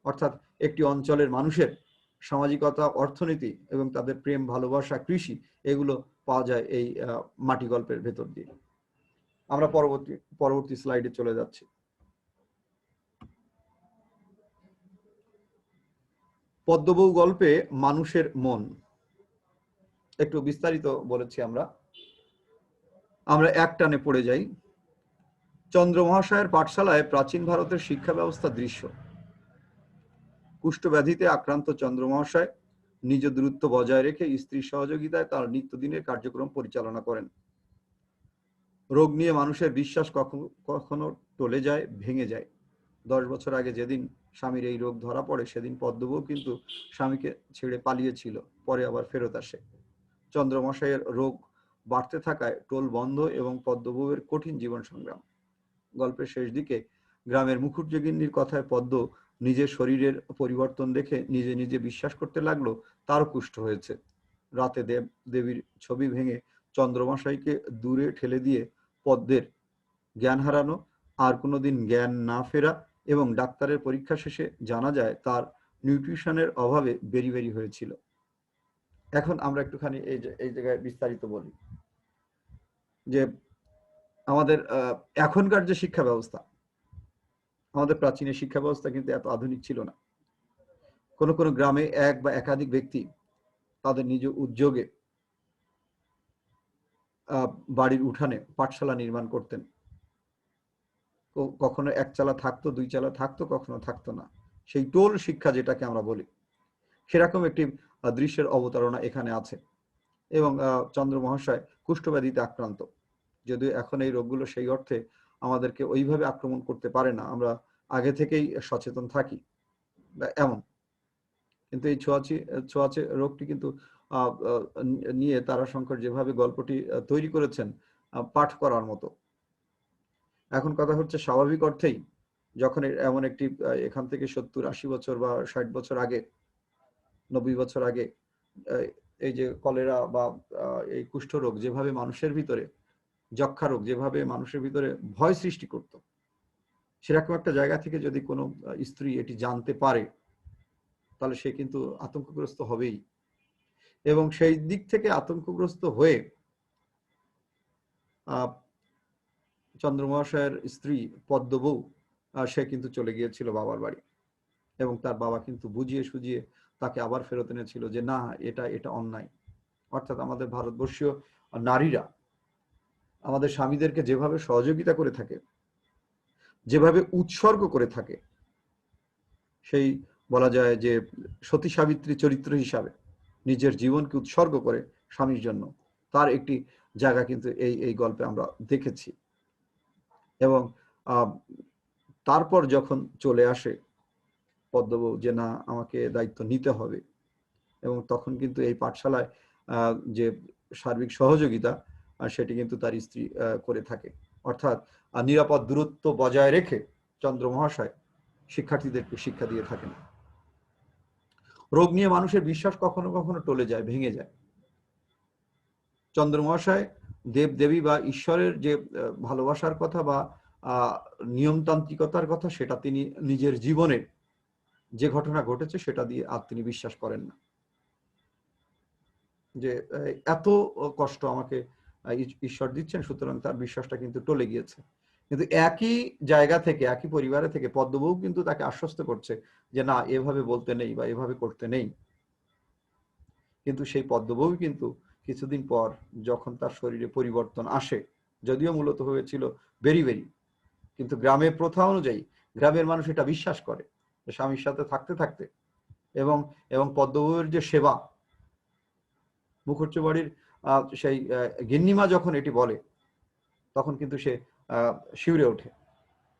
অর্থাৎ একটি অঞ্চলের মানুষের সামাজিকতা, অর্থনীতি এবং তাদের প্রেম, ভালোবাসা, কৃষি, এগুলো পাওয়া যায় এই মাটি গল্পের ভেতর দিয়ে। আমরা পরবর্তী স্লাইডে চলে যাচ্ছি। পদ্মবউ গল্পে মানুষের মন একটু বিস্তারিত বলেছি আমরা এক টানে পড়ে যাই। চন্দ্র মহাশয়ের পাঠশালায় প্রাচীন ভারতের শিক্ষা ব্যবস্থা দৃশ্য। কুষ্ঠব্যাধিতে আক্রান্ত চন্দ্র মহাশয় নিজ দূরত্ব বজায় রেখে স্ত্রীর সহযোগিতায় তার নিত্যদিনের কার্যক্রম পরিচালনা করেন। রোগ নিয়ে মানুষের বিশ্বাস কখনো টলে যায়, ভেঙে যায়। 10 বছর আগে যেদিন স্বামীর এই রোগ ধরা পড়ে, সেদিন পদ্মবউ কিন্তু স্বামীকে ছেড়ে পালিয়েছিল, পরে আবার ফেরত আসে। চন্দ্রমশাইয়ের রোগ বাড়তে থাকায় টোল বন্ধ এবং পদ্মবউয়ের কঠিন জীবন সংগ্রাম। গল্পের শেষ দিকে গ্রামের মুখুজ্জেগিন্নির কথায় পদ্ম নিজের শরীরের পরিবর্তন দেখে নিজে নিজে বিশ্বাস করতে লাগলো তারও কুষ্ঠ হয়েছে। রাতে দেবীর ছবি ভেঙে চন্দ্রমশাইকে দূরে ঠেলে দিয়ে পদ্মের জ্ঞান হারানো, আর কোনোদিন জ্ঞান না ফেরা, এবং ডাক্তারের পরীক্ষা শেষে জানা যায় তার নিউট্রিশনের অভাবে বেরি হয়েছিল। এখন আমরা একটুখানি এই জায়গায় বিস্তারিত বলি যে আমাদের এখনকার যে শিক্ষা ব্যবস্থা, আমাদের প্রাচীনের শিক্ষা ব্যবস্থা কিন্তু এত আধুনিক ছিল না। কোনো কোনো গ্রামে এক বা একাধিক ব্যক্তি তাদের নিজ উদ্যোগে বাড়ির উঠানে পাঠশালা নির্মাণ করতেন। কখনো এক চালা থাকতো, 2 চালা থাকতো, কখনো থাকতো না। সেই টোল শিক্ষা যেটাকে আমরা বলি, সেরকম একটি দৃশ্যের অবতারণা এখানে আছে। এবং চন্দ্র মহাশয় কুষ্ঠব্যাধিতে আক্রান্ত, যদিও এখন এই রোগগুলো সেই অর্থে আমাদেরকে ওইভাবে আক্রমণ করতে পারে না, আমরা আগে থেকেই সচেতন থাকি এমন। কিন্তু এই ছোঁয়াচে রোগটি কিন্তু নিয়ে তারাশঙ্কর যেভাবে গল্পটি তৈরি করেছেন, পাঠ করার মতো। এখন কথা হচ্ছে, স্বাভাবিক অর্থেই যখন এমন একটি এখান থেকে 70-80 বছর বা 60 বছর আগে, 90 বছর আগে এই যে কলেরা বা এই কুষ্ঠরোগ যেভাবে মানুষের ভিতরে, যক্ষা রোগ যেভাবে মানুষের ভিতরে ভয় সৃষ্টি করত, সেরকম একটা জায়গা থেকে যদি কোনো স্ত্রী এটি জানতে পারে, তাহলে সে কিন্তু আতঙ্কগ্রস্ত হবেই। এবং সেই দিক থেকে আতঙ্কগ্রস্ত হয়ে চন্দ্রমহাশয়ের স্ত্রী পদ্মবউ সে কিন্তু চলে গিয়েছিল বাবার বাড়ি, এবং তার বাবা কিন্তু বুঝিয়ে সুঝিয়ে তাকে আবার ফেরত এনেছিল যে না, এটা অন্যায়। অর্থাৎ আমাদের ভারতবর্ষীয় নারীরা আমাদের স্বামীদেরকে যেভাবে সহযোগিতা করে থাকে, যেভাবে উৎসর্গ করে থাকে, সেই বলা যায় যে সতী সাবিত্রী চরিত্র হিসাবে নিজের জীবনকে উৎসর্গ করে স্বামীর জন্য, তার একটি জায়গা কিন্তু এই গল্পে আমরা দেখেছি। এবং তারপর যখন চলে আসে পদ্মবউ যে না, আমাকে দায়িত্ব নিতে হবে, এবং তখন কিন্তু এই পাঠশালায় যে সার্বিক সহযোগিতা সেটি কিন্তু তার স্ত্রী করে থাকে। অর্থাৎ নিরাপদ দূরত্ব বজায় রেখে চন্দ্র মহাশয় শিক্ষার্থীদেরকে শিক্ষা দিয়ে থাকেন। রোগ নিয়ে মানুষের বিশ্বাস কখনো কখনো টলে যায়, ভেঙে যায়। চন্দ্র মহাশয় দেব দেবী বা ঈশ্বরের যে ভালোবাসার কথা বা নিয়মতান্ত্রিকতার কথা, সেটা তিনি নিজের জীবনে যে ঘটনা ঘটেছে সেটা দিয়ে আর তিনি বিশ্বাস করেন না, যে এত কষ্ট আমাকে ঈশ্বর দিচ্ছেন, সুতরাং তার বিশ্বাসটা কিন্তু টলে গিয়েছে। কিন্তু একই জায়গা থেকে, একই পরিবারে থেকে পদ্মবউ কিন্তু তাকে আশ্বস্ত করছে যে না, এভাবে বলতে নেই বা এভাবে করতে নেই। কিন্তু সেই পদ্মবউ কিন্তু কিছুদিন পর যখন তার শরীরে পরিবর্তন আসে, যদিও মূলত হয়েছিল বেরি বেরি, কিন্তু গ্রামের প্রথা অনুযায়ী গ্রামের মানুষ এটা বিশ্বাস করে স্বামীর সাথে থাকতে থাকতে, এবং এবং পদ্মবউয়ের যে সেবা, মুখুজ্য বাড়ির সেই গিন্নিমা যখন এটি বলে, তখন কিন্তু সে শিউরে ওঠে।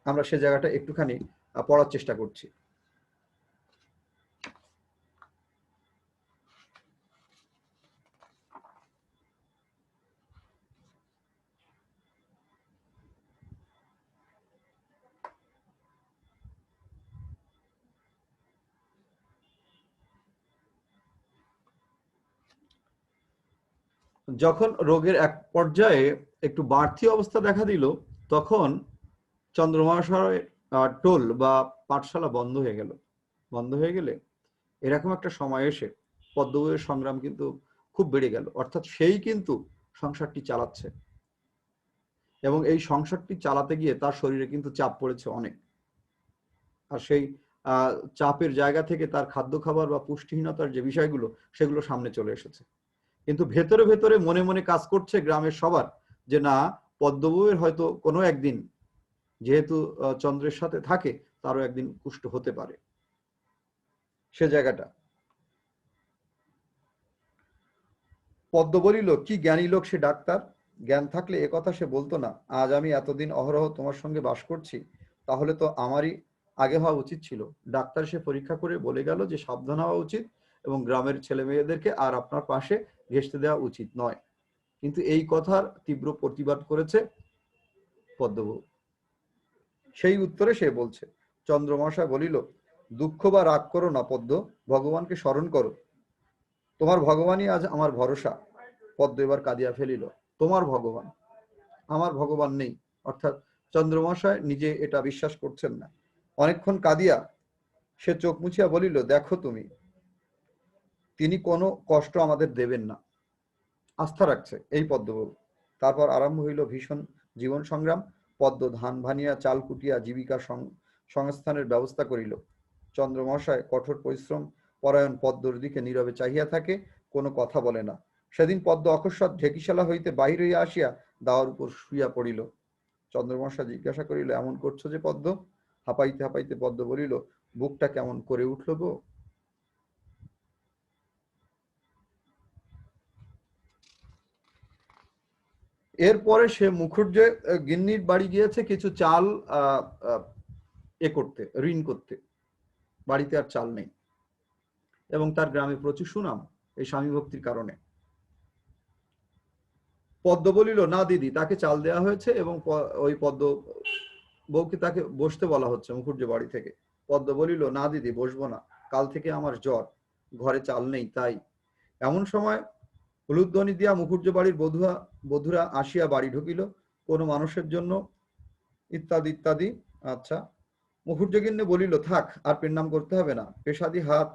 আমরা সে জায়গাটা একটুখানি পড়ার চেষ্টা করছি। যখন রোগের এক পর্যায়ে একটু বাড়তি অবস্থা দেখা দিল, তখন চন্দ্রমহাশয়ের টোল বা পাঠশালা বন্ধ হয়ে গেল। বন্ধ হয়ে গেলে এরকম একটা সময় এসে পদ্মবউয়ের সংগ্রাম কিন্তু খুব বেড়ে গেল। অর্থাৎ সেই কিন্তু সংসারটি চালাচ্ছে, এবং এই সংসারটি চালাতে গিয়ে তার শরীরে কিন্তু চাপ পড়েছে অনেক। আর সেই চাপের জায়গা থেকে তার খাদ্য খাবার বা পুষ্টিহীনতার যে বিষয়গুলো, সেগুলো সামনে চলে এসেছে। কিন্তু ভেতরে ভেতরে মনে মনে কাজ করছে গ্রামের সবার, যে না, পদ্মবউয়ের হয়তো কোনো একদিন, যেহেতু চন্দ্রের সাথে থাকে, তারও একদিন কুষ্ঠ হতে পারে। সে জায়গাটা পদ্ম বলিল, কি জ্ঞানী লোক সে ডাক্তার, জ্ঞান থাকলে একথা সে বলতো না। আজ আমি এতদিন অহরহ তোমার সঙ্গে বাস করছি, তাহলে তো আমারই আগে হওয়া উচিত ছিল। ডাক্তার সে পরীক্ষা করে বলে গেল যে সাবধান হওয়া উচিত, এবং গ্রামের ছেলে মেয়েদেরকে আর আপনার পাশে ঘেঁষতে দেওয়া উচিত নয়। কিন্তু এই কথার তীব্র প্রতিবাদ করেছে পদ্মবউ। সেই উত্তরে সে বলছে, চন্দ্রমশাই বলিল, দুঃখ বা রাগ করো না পদ্ম, ভগবানকে স্মরণ করো। তোমার ভগবানই আজ আমার ভরসা। পদ্ম এবার কাঁদিয়া ফেলিল। তোমার ভগবান, আমার ভগবান নেই। অর্থাৎ চন্দ্রমশাই নিজে এটা বিশ্বাস করছেন না। অনেকক্ষণ কাঁদিয়া সে চোখ মুছিয়া বলিল, দেখো তুমি, তিনি কোনো কষ্ট আমাদের দেবেন না। আস্থা রাখছে এই পদ্মবউ। তারপর আরম্ভ হইল ভীষণ জীবন সংগ্রাম। পদ্ম ধান ভানিয়া চাল কুটিয়া জীবিকা সংস্থানের ব্যবস্থা করিল। চন্দ্রমশায় কঠোর পরিশ্রম পরায়ণ পদ্মর দিকে নীরবে চাহিয়া থাকে, কোনো কথা বলে না। সেদিন পদ্ম অকস্মাৎ ঢেকিশালা হইতে বাহির হইয়া আসিয়া দাওয়ার উপর শুইয়া পড়িল। চন্দ্রমশাই জিজ্ঞাসা করিল, এমন করছো যে পদ্ম? হাঁপাইতে হাঁপাইতে পদ্ম বলিল, বুকটা কেমন করে উঠল গো। এরপরে সে মুখুজ্জে গিন্নির বাড়ি গিয়েছে কিছু চাল করতে, ঋণ করতে। বাড়িতে আর চাল নেই, এবং তার গ্রামে প্রচুর সুনাম এই স্বামী ভক্তির কারণে। পদ্ম বলিল, না দিদি, তাকে চাল দেওয়া হয়েছে, এবং ওই পদ্ম বউকে তাকে বসতে বলা হচ্ছে মুখুজ্জে বাড়ি থেকে। পদ্ম বলিল, না দিদি, বসবো না, কাল থেকে আমার জ্বর, ঘরে চাল নেই তাই। এমন সময় হুলুধ্বনি দিয়া মুখুজ্জে বাড়ির বধুরা আসিয়া বাড়ি ঢুকিল, কোনো মানুষের জন্য, ইত্যাদি ইত্যাদি। আচ্ছা, মুখুজ্জেগিন্নি বলিল, থাক, আর পেন্নাম করতে হবে না, পেশাদি হাত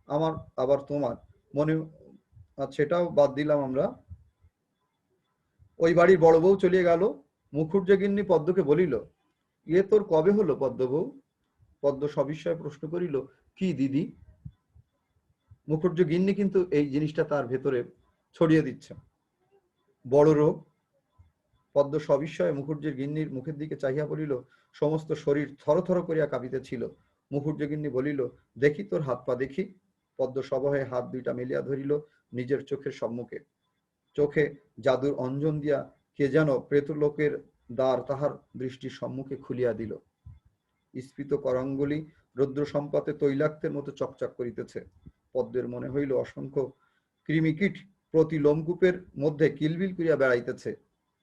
আমার আবার তোমার মনে, সেটাও বাদ দিলাম আমরা। ওই বাড়ির বড় বউ চলিয়ে গেল। মুখুজ্জেগিন্নি পদ্মকে বলিল, ইয়ে তোর কবে হলো পদ্ম বউ? পদ্ম সবিস্ময়ে প্রশ্ন করিল, কি দিদি? মুখুজ্জে গিন্নি কিন্তু এই জিনিসটা তার ভেতরে ছড়িয়ে দিচ্ছে, বড় রোগ। পদ্ম সবিস্ময়ে মুখুজ্জের গিন্নির মুখের দিকে চাহিয়া বলিল, সমস্ত শরীর থরথর করিয়া কাঁপিতেছিল। মুখুজ্জে গিন্নি বলিল, দেখি তোর হাত পা দেখি। পদ্ম সভয়ে হাত দুইটা মেলিয়া ধরিল নিজের চোখের সম্মুখে। চোখে জাদুর অঞ্জন দিয়া কে যেন প্রেতলোকের দ্বার তাহার দৃষ্টির সম্মুখে খুলিয়া দিল। স্ফীত করাঙ্গুলি রৌদ্র সম্পাতে তৈলাক্তের মতো চকচক করিতেছে। পদ্মের মনে হইল অসংখ্য কৃমিকীট প্রতি লোমকূপের মধ্যে কিলবিল করিয়া বেড়াইতেছে।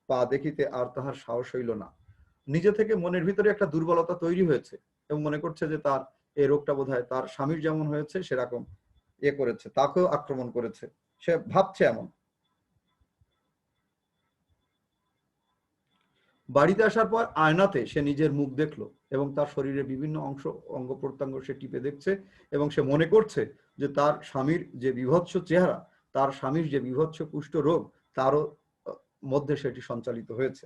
পা দেখিতে আর তাহার সাহস হইল না। নিজে থেকে মনের ভিতরে একটা দুর্বলতা তৈরি হয়েছে, এবং মনে করছে যে তার এই রোগটা বোধহয় তার স্বামীর যেমন হয়েছে সেরকম করেছে, তাকেও আক্রমণ করেছে, সে ভাবছে এমন। বাড়িতে আসার পর আয়নাতে সে নিজের মুখ দেখলো এবং তার শরীরের বিভিন্ন অঙ্গ প্রত্যঙ্গ সে টিপে দেখছে এবং সে মনে করছে যে তার স্বামীর যে বীভৎস চেহারা, তার স্বামীর যে বীভৎস কুষ্ঠ রোগ, তারও মধ্যে সেটি সঞ্চালিত হয়েছে।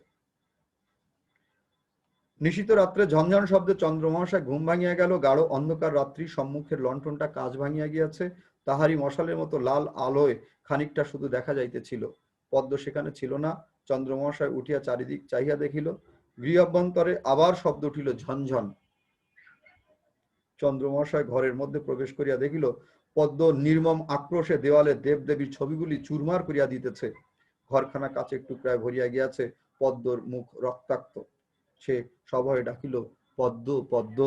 নিশীথ রাত্রে ঝনঝন শব্দে চন্দ্রমহাশয় ঘুম ভাঙিয়া গেল। গাঢ় অন্ধকার রাত্রি, সম্মুখের লণ্ঠনটা কাজ ভাঙিয়া গিয়াছে, তাহারই মশালের মতো লাল আলোয় খানিকটা শুধু দেখা যাইতেছিল। পদ্ম সেখানে ছিল না। চন্দ্রমহাশয় উঠিয়া চারিদিক চাহিয়া দেখিল, গৃহাভ্যন্তরে আবার শব্দ উঠিল, ঝনঝন। চন্দ্রমহাশয় ঘরের মধ্যে প্রবেশ করিয়া দেখিল, পদ্ম নির্মম আক্রোশে দেওয়ালে দেবদেবীর ছবিগুলি চুরমার করিয়া দিতেছে। ঘরখানা কাচের টুকরায় ভরিয়া গিয়াছে, পদ্মর মুখ রক্তাক্ত। সে সভয়ে ডাকিল, পদ্ম, পদ্ম।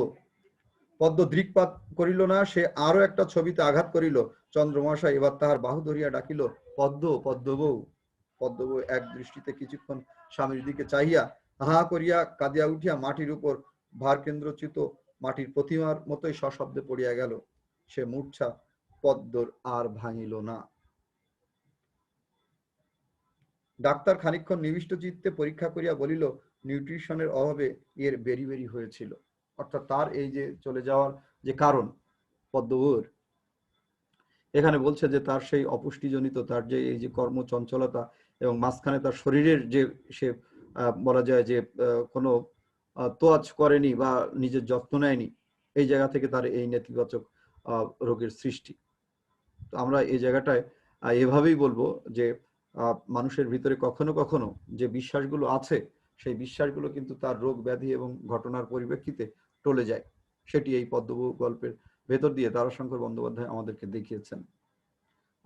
পদ্ম দৃকপাত করিল না, সে আরো একটা ছবিতে আঘাত করিল। চন্দ্রমহাশয় এবার তাহার বাহু ধরিয়া ডাকিল, পদ্ম, পদ্মবউ। পদ্মবউ এক দৃষ্টিতে কিছুক্ষণ স্বামীর দিকে চাহিয়া হা করিয়া কাঁদিয়া উঠিয়া মাটির উপর ভারকেন্দ্রচ্যুত মাটির প্রতিমার মতোই সশব্দে পড়িয়া গেল। সে মূর্ছা পদ্মর আর ভাঙিল না। ডাক্তার খানিকক্ষণ নিবিষ্ট চিত্তে পরীক্ষা করিয়া বলিল, নিউট্রিশনের অভাবে এর বেরি বেরি হয়েছিল। অর্থাৎ তার এই যে চলে যাওয়ার যে কারণ পদ্মবউর, এখানে বলছে যে তার সেই অপুষ্টিজনিত তার যে এই যে কর্মচঞ্চলতা এবং মাঝখানে তার শরীরের যে সে বলা যায় যে কোনো তোয়াজ করেনি বা নিজের যত্ন নেয়নি, এই জায়গা থেকে তার এই নেতিবাচক রোগের সৃষ্টি। তো আমরা এই জায়গাটায় এভাবেই বলবো যে মানুষের ভিতরে কখনো কখনো যে বিশ্বাসগুলো আছে, সেই বিশ্বাসগুলো কিন্তু তার রোগ ব্যাধি এবং ঘটনার পরিপ্রেক্ষিতে টলে যায়। সেটি এই পদ্মবউ গল্পের ভেতর দিয়ে তারাশঙ্কর বন্দ্যোপাধ্যায় আমাদেরকে দেখিয়েছেন।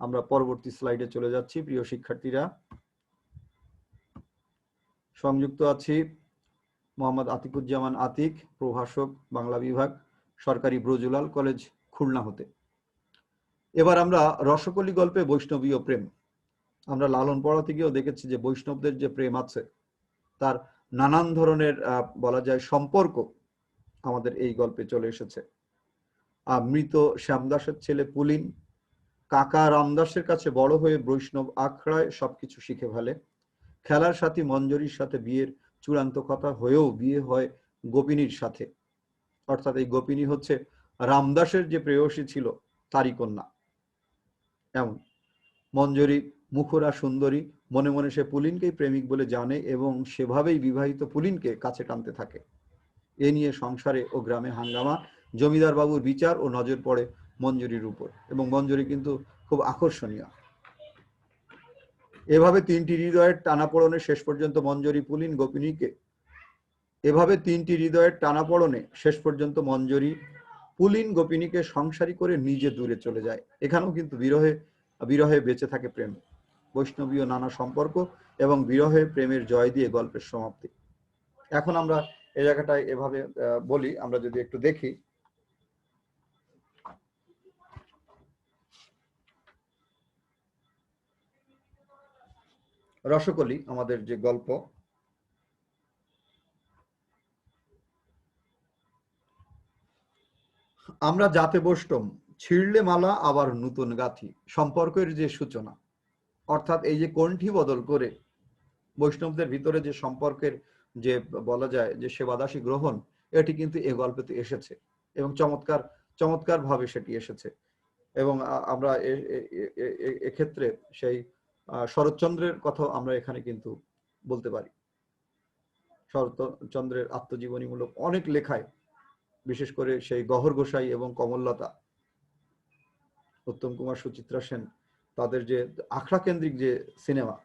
আমরা পরবর্তী স্লাইডে চলে যাচ্ছি। প্রিয় শিক্ষার্থীরা, সংযুক্ত আছি মোহাম্মদ আতিকুজ্জামান আতিক, প্রভাষক, বাংলা বিভাগ, সরকারি ব্রজুলাল কলেজ, খুলনা হতে। এবার আমরা রসকলি গল্পে বৈষ্ণবীয় প্রেম, আমরা লালন পড়াতে গিয়েও দেখেছি যে বৈষ্ণবদের যে প্রেম আছে তার নানান ধরনের বলা যায় সম্পর্ক আমাদের এই গল্পে চলে এসেছে। মৃত শ্যামদাসের ছেলে পুলিন কাকা রামদাসের কাছে বড় হয়ে বৈষ্ণব আখড়ায় সবকিছু শিখে ফেলে। খেলার সাথী মঞ্জরির সাথে বিয়ের চূড়ান্ত কথা হয়েও বিয়ে হয় গোপিনীর সাথে, অর্থাৎ এই গোপিনী হচ্ছে রামদাসের যে প্রেয়সী ছিল তারই কন্যা। এমন মঞ্জরি মুখরা সুন্দরী, মনে মনে সে পুলিনকেই প্রেমিক বলে জানে এবং সেভাবেই বিবাহিত পুলিনকে কাছে টানতে থাকে। এ নিয়ে সংসারে ও গ্রামে হাঙ্গামা, জমিদার বাবুর বিচার ও নজর পড়ে মঞ্জরির উপর, এবং মঞ্জরি কিন্তু খুব আকর্ষণীয়। এভাবে তিনটি হৃদয়ের টানাপোড়নে শেষ পর্যন্ত মঞ্জরি পুলিন গোপিনীকে সংসারী করে নিজে দূরে চলে যায়। এখানেও কিন্তু বিরহে বেঁচে থাকে প্রেম, বৈষ্ণবীয় নানা সম্পর্ক এবং বিরহে প্রেমের জয় দিয়ে গল্পের সমাপ্তি। এখন আমরা এই জায়গাটায় এভাবে বলি, আমরা যদি একটু দেখি, রসকলি আমাদের যে গল্প, আমরা যাতে বৈষ্ণব, ছিঁড়লে মালা আবার নতুন গাথি, সম্পর্কের যে সূচনা, অর্থাৎ এই যে কণ্ঠী বদল করে বৈষ্ণবদের ভিতরে যে সম্পর্কের যে বলা যায় যে সেবাদাসী গ্রহণ, এটি কিন্তু এই গল্পেতে এসেছে এবং চমৎকার ভাবে সেটি এসেছে। এবং আমরা এক্ষেত্রে সেই শরৎচন্দ্রের কথা আমরা এখানে কিন্তু বলতে পারি। শরৎচন্দ্রের আত্মজীবনীমূলক অনেক লেখায়, বিশেষ করে সেই গহর গোসাই এবং কমললতা, উত্তম কুমার, সুচিত্রা সেন, তাদের যে আখড়া কেন্দ্রিক যে সিনেমা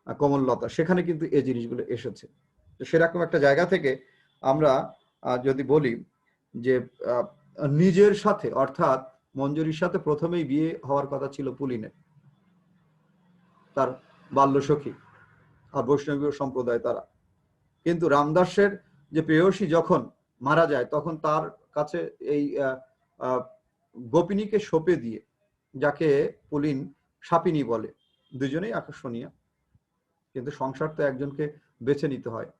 কমললতা, সেখানে কিন্তু এই জিনিসগুলো এসেছে। তো সেরকম একটা জায়গা থেকে আমরা যদি বলি যে নিজের সাথে, অর্থাৎ মঞ্জরির সাথে প্রথমেই বিয়ে হওয়ার কথা ছিল পুলিনের, তার বাল্যসখী আর বৈষ্ণবীয় সম্প্রদায় তারা, কিন্তু রামদাসের যে প্রেয়সী যখন মারা যায় তখন তার কাছে এই গোপিনীকে সঁপে দিয়ে, যাকে পুলিন সাপিনী বলে, দুজনেই আকর্ষণীয়, কিন্তু সংসার তো একজনকে বেছে নিতে হয়।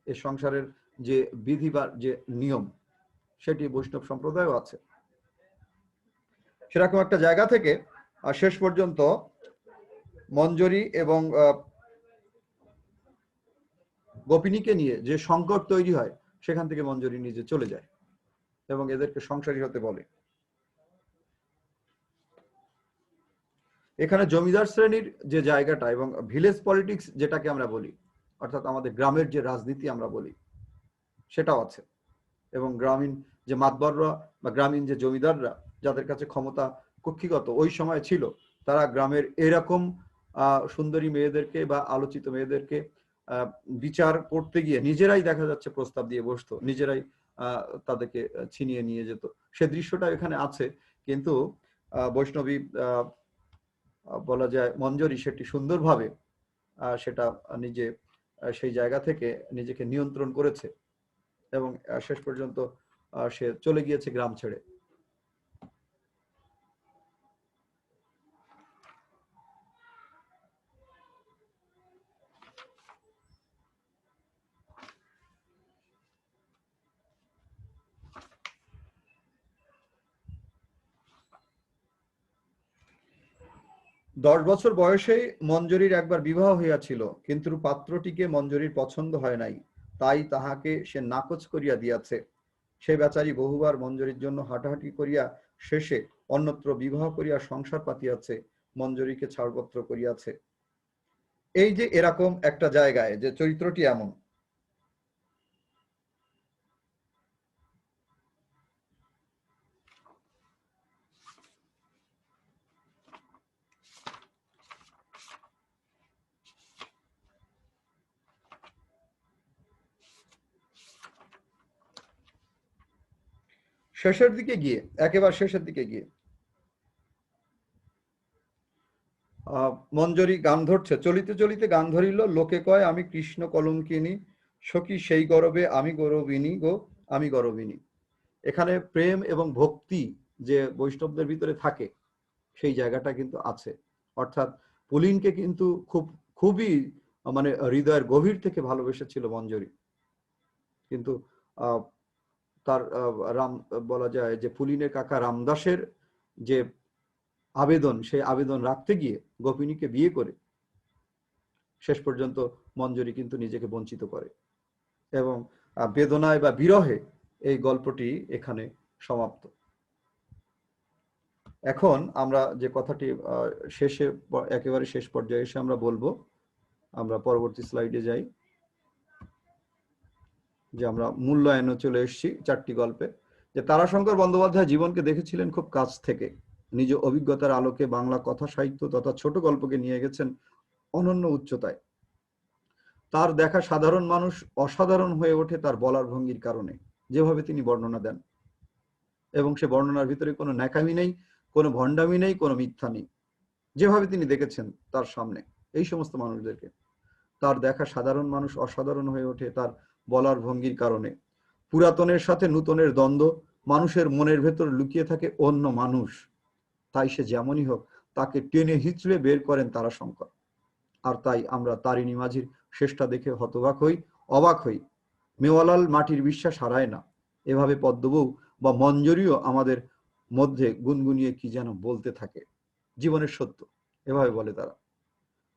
এই সংসারের যে বিধি বা যে নিয়ম, সেটি বৈষ্ণব সম্প্রদায়ও আছে। সেরকম একটা জায়গা থেকে শেষ পর্যন্ত মঞ্জরি এবং গোপিনীকে নিয়ে যে সংকট তৈরি হয় সেখান থেকে মঞ্জরি নিজে চলে যায় এবং এদেরকে সংসারী হতে বলে। এখানে জমিদার শ্রেণীর যে জায়গাটা এবং ভিলেজ পলিটিক্স যেটাকে আমরা বলি, অর্থাৎ আমাদের গ্রামের যে রাজনীতি আমরা বলি, সেটাও আছে। এবং গ্রামীণ যে মাতবররা বা গ্রামীণ যে জমিদাররা যাদের কাছে ক্ষমতা কক্ষিগত ওই সময় ছিল, তারা গ্রামের এরকম সুন্দরী মেয়েদেরকে বা আলোচিত মেয়েদেরকে বিচার করতে গিয়ে নিজেরাই দেখা যাচ্ছে প্রস্তাব দিয়ে বসতো, নিজেরাই তাদেরকে ছিনিয়ে নিয়ে যেত। সে দৃশ্যটা এখানে আছে, কিন্তু বৈষ্ণবী বলা যায় মঞ্জরি সেটি সুন্দরভাবে সেটা নিজে সেই জায়গা থেকে নিজেকে নিয়ন্ত্রণ করেছে এবং শেষ পর্যন্ত সে চলে গিয়েছে গ্রাম ছেড়ে। 10 বছর বয়সেই মঞ্জরির একবার বিবাহ হইয়াছিল, কিন্তু পাত্রটিকে মঞ্জরির পছন্দ হয় নাই, তাই তাহাকে সে নাকচ করিয়া দিয়াছে। সে বেচারি বহুবার মঞ্জরির জন্য হাঁটাহাঁটি করিয়া শেষে অন্যত্র বিবাহ করিয়া সংসার পাতিয়াছে, মঞ্জরিকে ছাড়পত্র করিয়াছে। এই যে এরকম একটা জায়গায় যে চরিত্রটি এমন, শেষের দিকে গিয়ে, একেবারে শেষের দিকে গিয়ে মঞ্জরি গান ধরছে, চলিতে চলিতে গান ধরিল, লোকে কয় আমি কৃষ্ণ কলঙ্কিনী, সখী সেই গরবে আমি গৌরবিনী গো, আমি গৌরবিনী। এখানে প্রেম এবং ভক্তি যে বৈষ্ণবদের ভিতরে থাকে সেই জায়গাটা কিন্তু আছে। অর্থাৎ পুলিনকে কিন্তু খুবই মানে হৃদয়ের গভীর থেকে ভালোবেসেছিল মঞ্জরি, কিন্তু তার রাম বলা যায় যে পুলিনের কাকা রামদাসের যে আবেদন, সেই আবেদন রাখতে গিয়ে গোপিনীকে বিয়ে করে শেষ পর্যন্ত মঞ্জরি কিন্তু নিজেকে বঞ্চিত করে এবং বেদনায় বা বিরহে এই গল্পটি এখানে সমাপ্ত। এখন আমরা যে কথাটি শেষে একেবারে শেষ পর্যায়ে এসে আমরা বলবো, আমরা পরবর্তী স্লাইডে যাই, যে আমরা মূল্যায়নে চলে এসেছি 4টি গল্পে। যে তারাশঙ্কর বন্দ্যোপাধ্যায় জীবনকে দেখেছিলেন খুব কাছ থেকে, নিজ অভিজ্ঞতার আলোকে বাংলা কথা সাহিত্য তথা ছোট গল্পকে নিয়ে গেছেন অনন্য উচ্চতায়। তার দেখা সাধারণ মানুষ অসাধারণ হয়ে ওঠে তার বলার ভঙ্গির কারণে, যেভাবে তিনি বর্ণনা দেন, এবং সে বর্ণনার ভিতরে কোনো ন্যাকামি নেই, কোনো ভণ্ডামি নেই, কোনো মিথ্যা নেই। যেভাবে তিনি দেখেছেন তার সামনে এই সমস্ত মানুষদেরকে, তার দেখা সাধারণ মানুষ অসাধারণ হয়ে ওঠে তার বলার ভঙ্গির কারণে। পুরাতনের সাথে নূতনের দ্বন্দ্ব, মানুষের মনের ভেতর লুকিয়ে থাকে অন্য মানুষ, তাই সে যেমনই হোক তাকে টেনে হিচড়ে বের করেন তারাশঙ্কর। আর তাই আমরা তারিণী মাঝির শেষটা দেখে হতবাক হই, অবাক হই। মেওয়ালাল মাটির বিশ্বাস হারায় না, এভাবে পদ্মবউ বা মঞ্জরিও আমাদের মধ্যে গুনগুনিয়ে কি যেন বলতে থাকে, জীবনের সত্য এভাবে বলে তারা।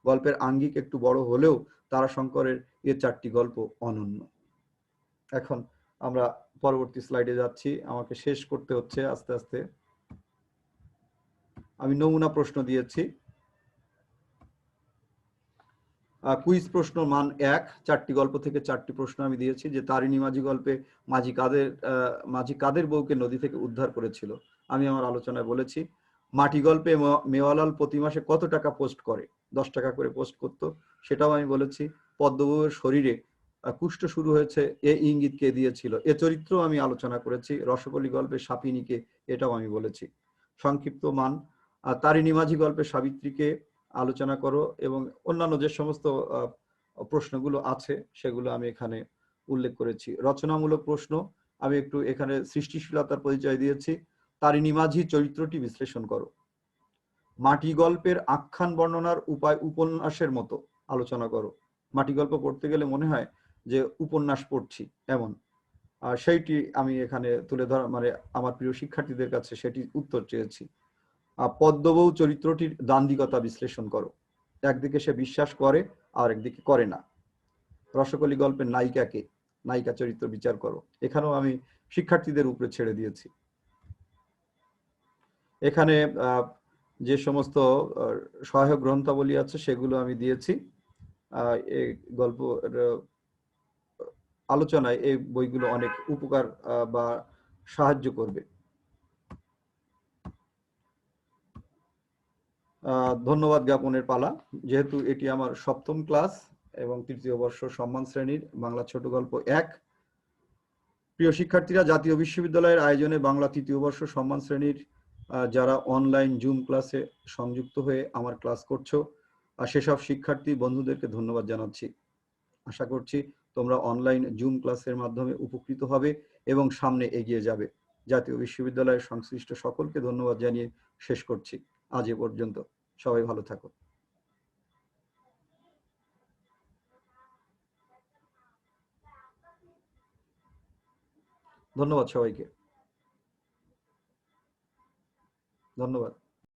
গল্পের আঙ্গিক একটু বড় হলেও তারাশঙ্করের এ 4টি গল্প অনন্য। এখন আমরা পরবর্তী স্লাইডে যাচ্ছি, আমাকে শেষ করতে হচ্ছে আস্তে আস্তে। আমি নমুনা প্রশ্ন দিয়েছি, কুইজ প্রশ্ন মান 1, 4টি গল্প থেকে 4টি প্রশ্ন আমি দিয়েছি। যে তারিণী মাঝি গল্পে মাঝি কাদের বউকে নদী থেকে উদ্ধার করেছিল, আমি আমার আলোচনায় বলেছি। মাটি গল্পে মেওয়ালাল প্রতি মাসে কত টাকা পোস্ট করে, 10 টাকা করে পোস্ট করতো, সেটাও আমি বলেছি। পদ্মবউয়ের শরীরে কুষ্ঠ শুরু হয়েছে এ ইঙ্গিত কে দিয়েছিল, এ চরিত্র আমি আলোচনা করেছি। রসকলি গল্পে সাপিনীকে, এটাও আমি বলেছি। সংক্ষিপ্ত মান, তারিণী মাঝি গল্পে সাবিত্রীকে আলোচনা করো, এবং অন্যান্য যে সমস্ত প্রশ্নগুলো আছে সেগুলো আমি এখানে উল্লেখ করেছি। রচনামূলক প্রশ্ন আমি একটু এখানে সৃষ্টিশীলতার পরিচয় দিয়েছি। তারিণী মাঝি চরিত্রটি বিশ্লেষণ করো। মাটি গল্পের আখ্যান বর্ণনার উপায় উপন্যাসের মতো আলোচনা করো। মাটি গল্প পড়তে গেলে মনে হয় যে উপন্যাস পড়ছি এমন, সেইটি আমি এখানে তুলে ধরা, মানে আমার প্রিয় শিক্ষার্থীদের কাছে সেটি উত্তর চেয়েছি। পদ্মবউ চরিত্রটির দান্দিকতা বিশ্লেষণ করো, একদিকে সে বিশ্বাস করে আর একদিকে করে না। রসকলি গল্পের নায়িকাকে, নায়িকা চরিত্র বিচার করো। এখানেও আমি শিক্ষার্থীদের উপরে ছেড়ে দিয়েছি। এখানে যে সমস্ত সহায়ক গ্রন্থাবলী আছে সেগুলো আমি দিয়েছি। এই গল্প আলোচনায় এই বইগুলো অনেক উপকার বা সাহায্য করবে। ধন্যবাদ জ্ঞাপনের পালা। যেহেতু এটি আমার ৭ম ক্লাস এবং ৩য় বর্ষ সম্মান শ্রেণীর বাংলা ছোট গল্প ১। প্রিয় শিক্ষার্থীরা, জাতীয় বিশ্ববিদ্যালয়ের আয়োজনে বাংলা ৩য় বর্ষ সম্মান শ্রেণীর যারা অনলাইন জুম ক্লাসে সংযুক্ত হয়ে আমার ক্লাস করছো, সেসব শিক্ষার্থী বন্ধুদেরকে ধন্যবাদ জানাচ্ছি। আশা করছি তোমরা অনলাইন জুম ক্লাসের মাধ্যমে উপকৃত হবে এবং সামনে এগিয়ে যাবে। জাতীয় বিশ্ববিদ্যালয়ের সংশ্লিষ্ট সকলকে ধন্যবাদ জানিয়ে শেষ করছি। আজ এ পর্যন্ত। সবাই ভালো থাকো। ধন্যবাদ সবাইকে। ধন্যবাদ।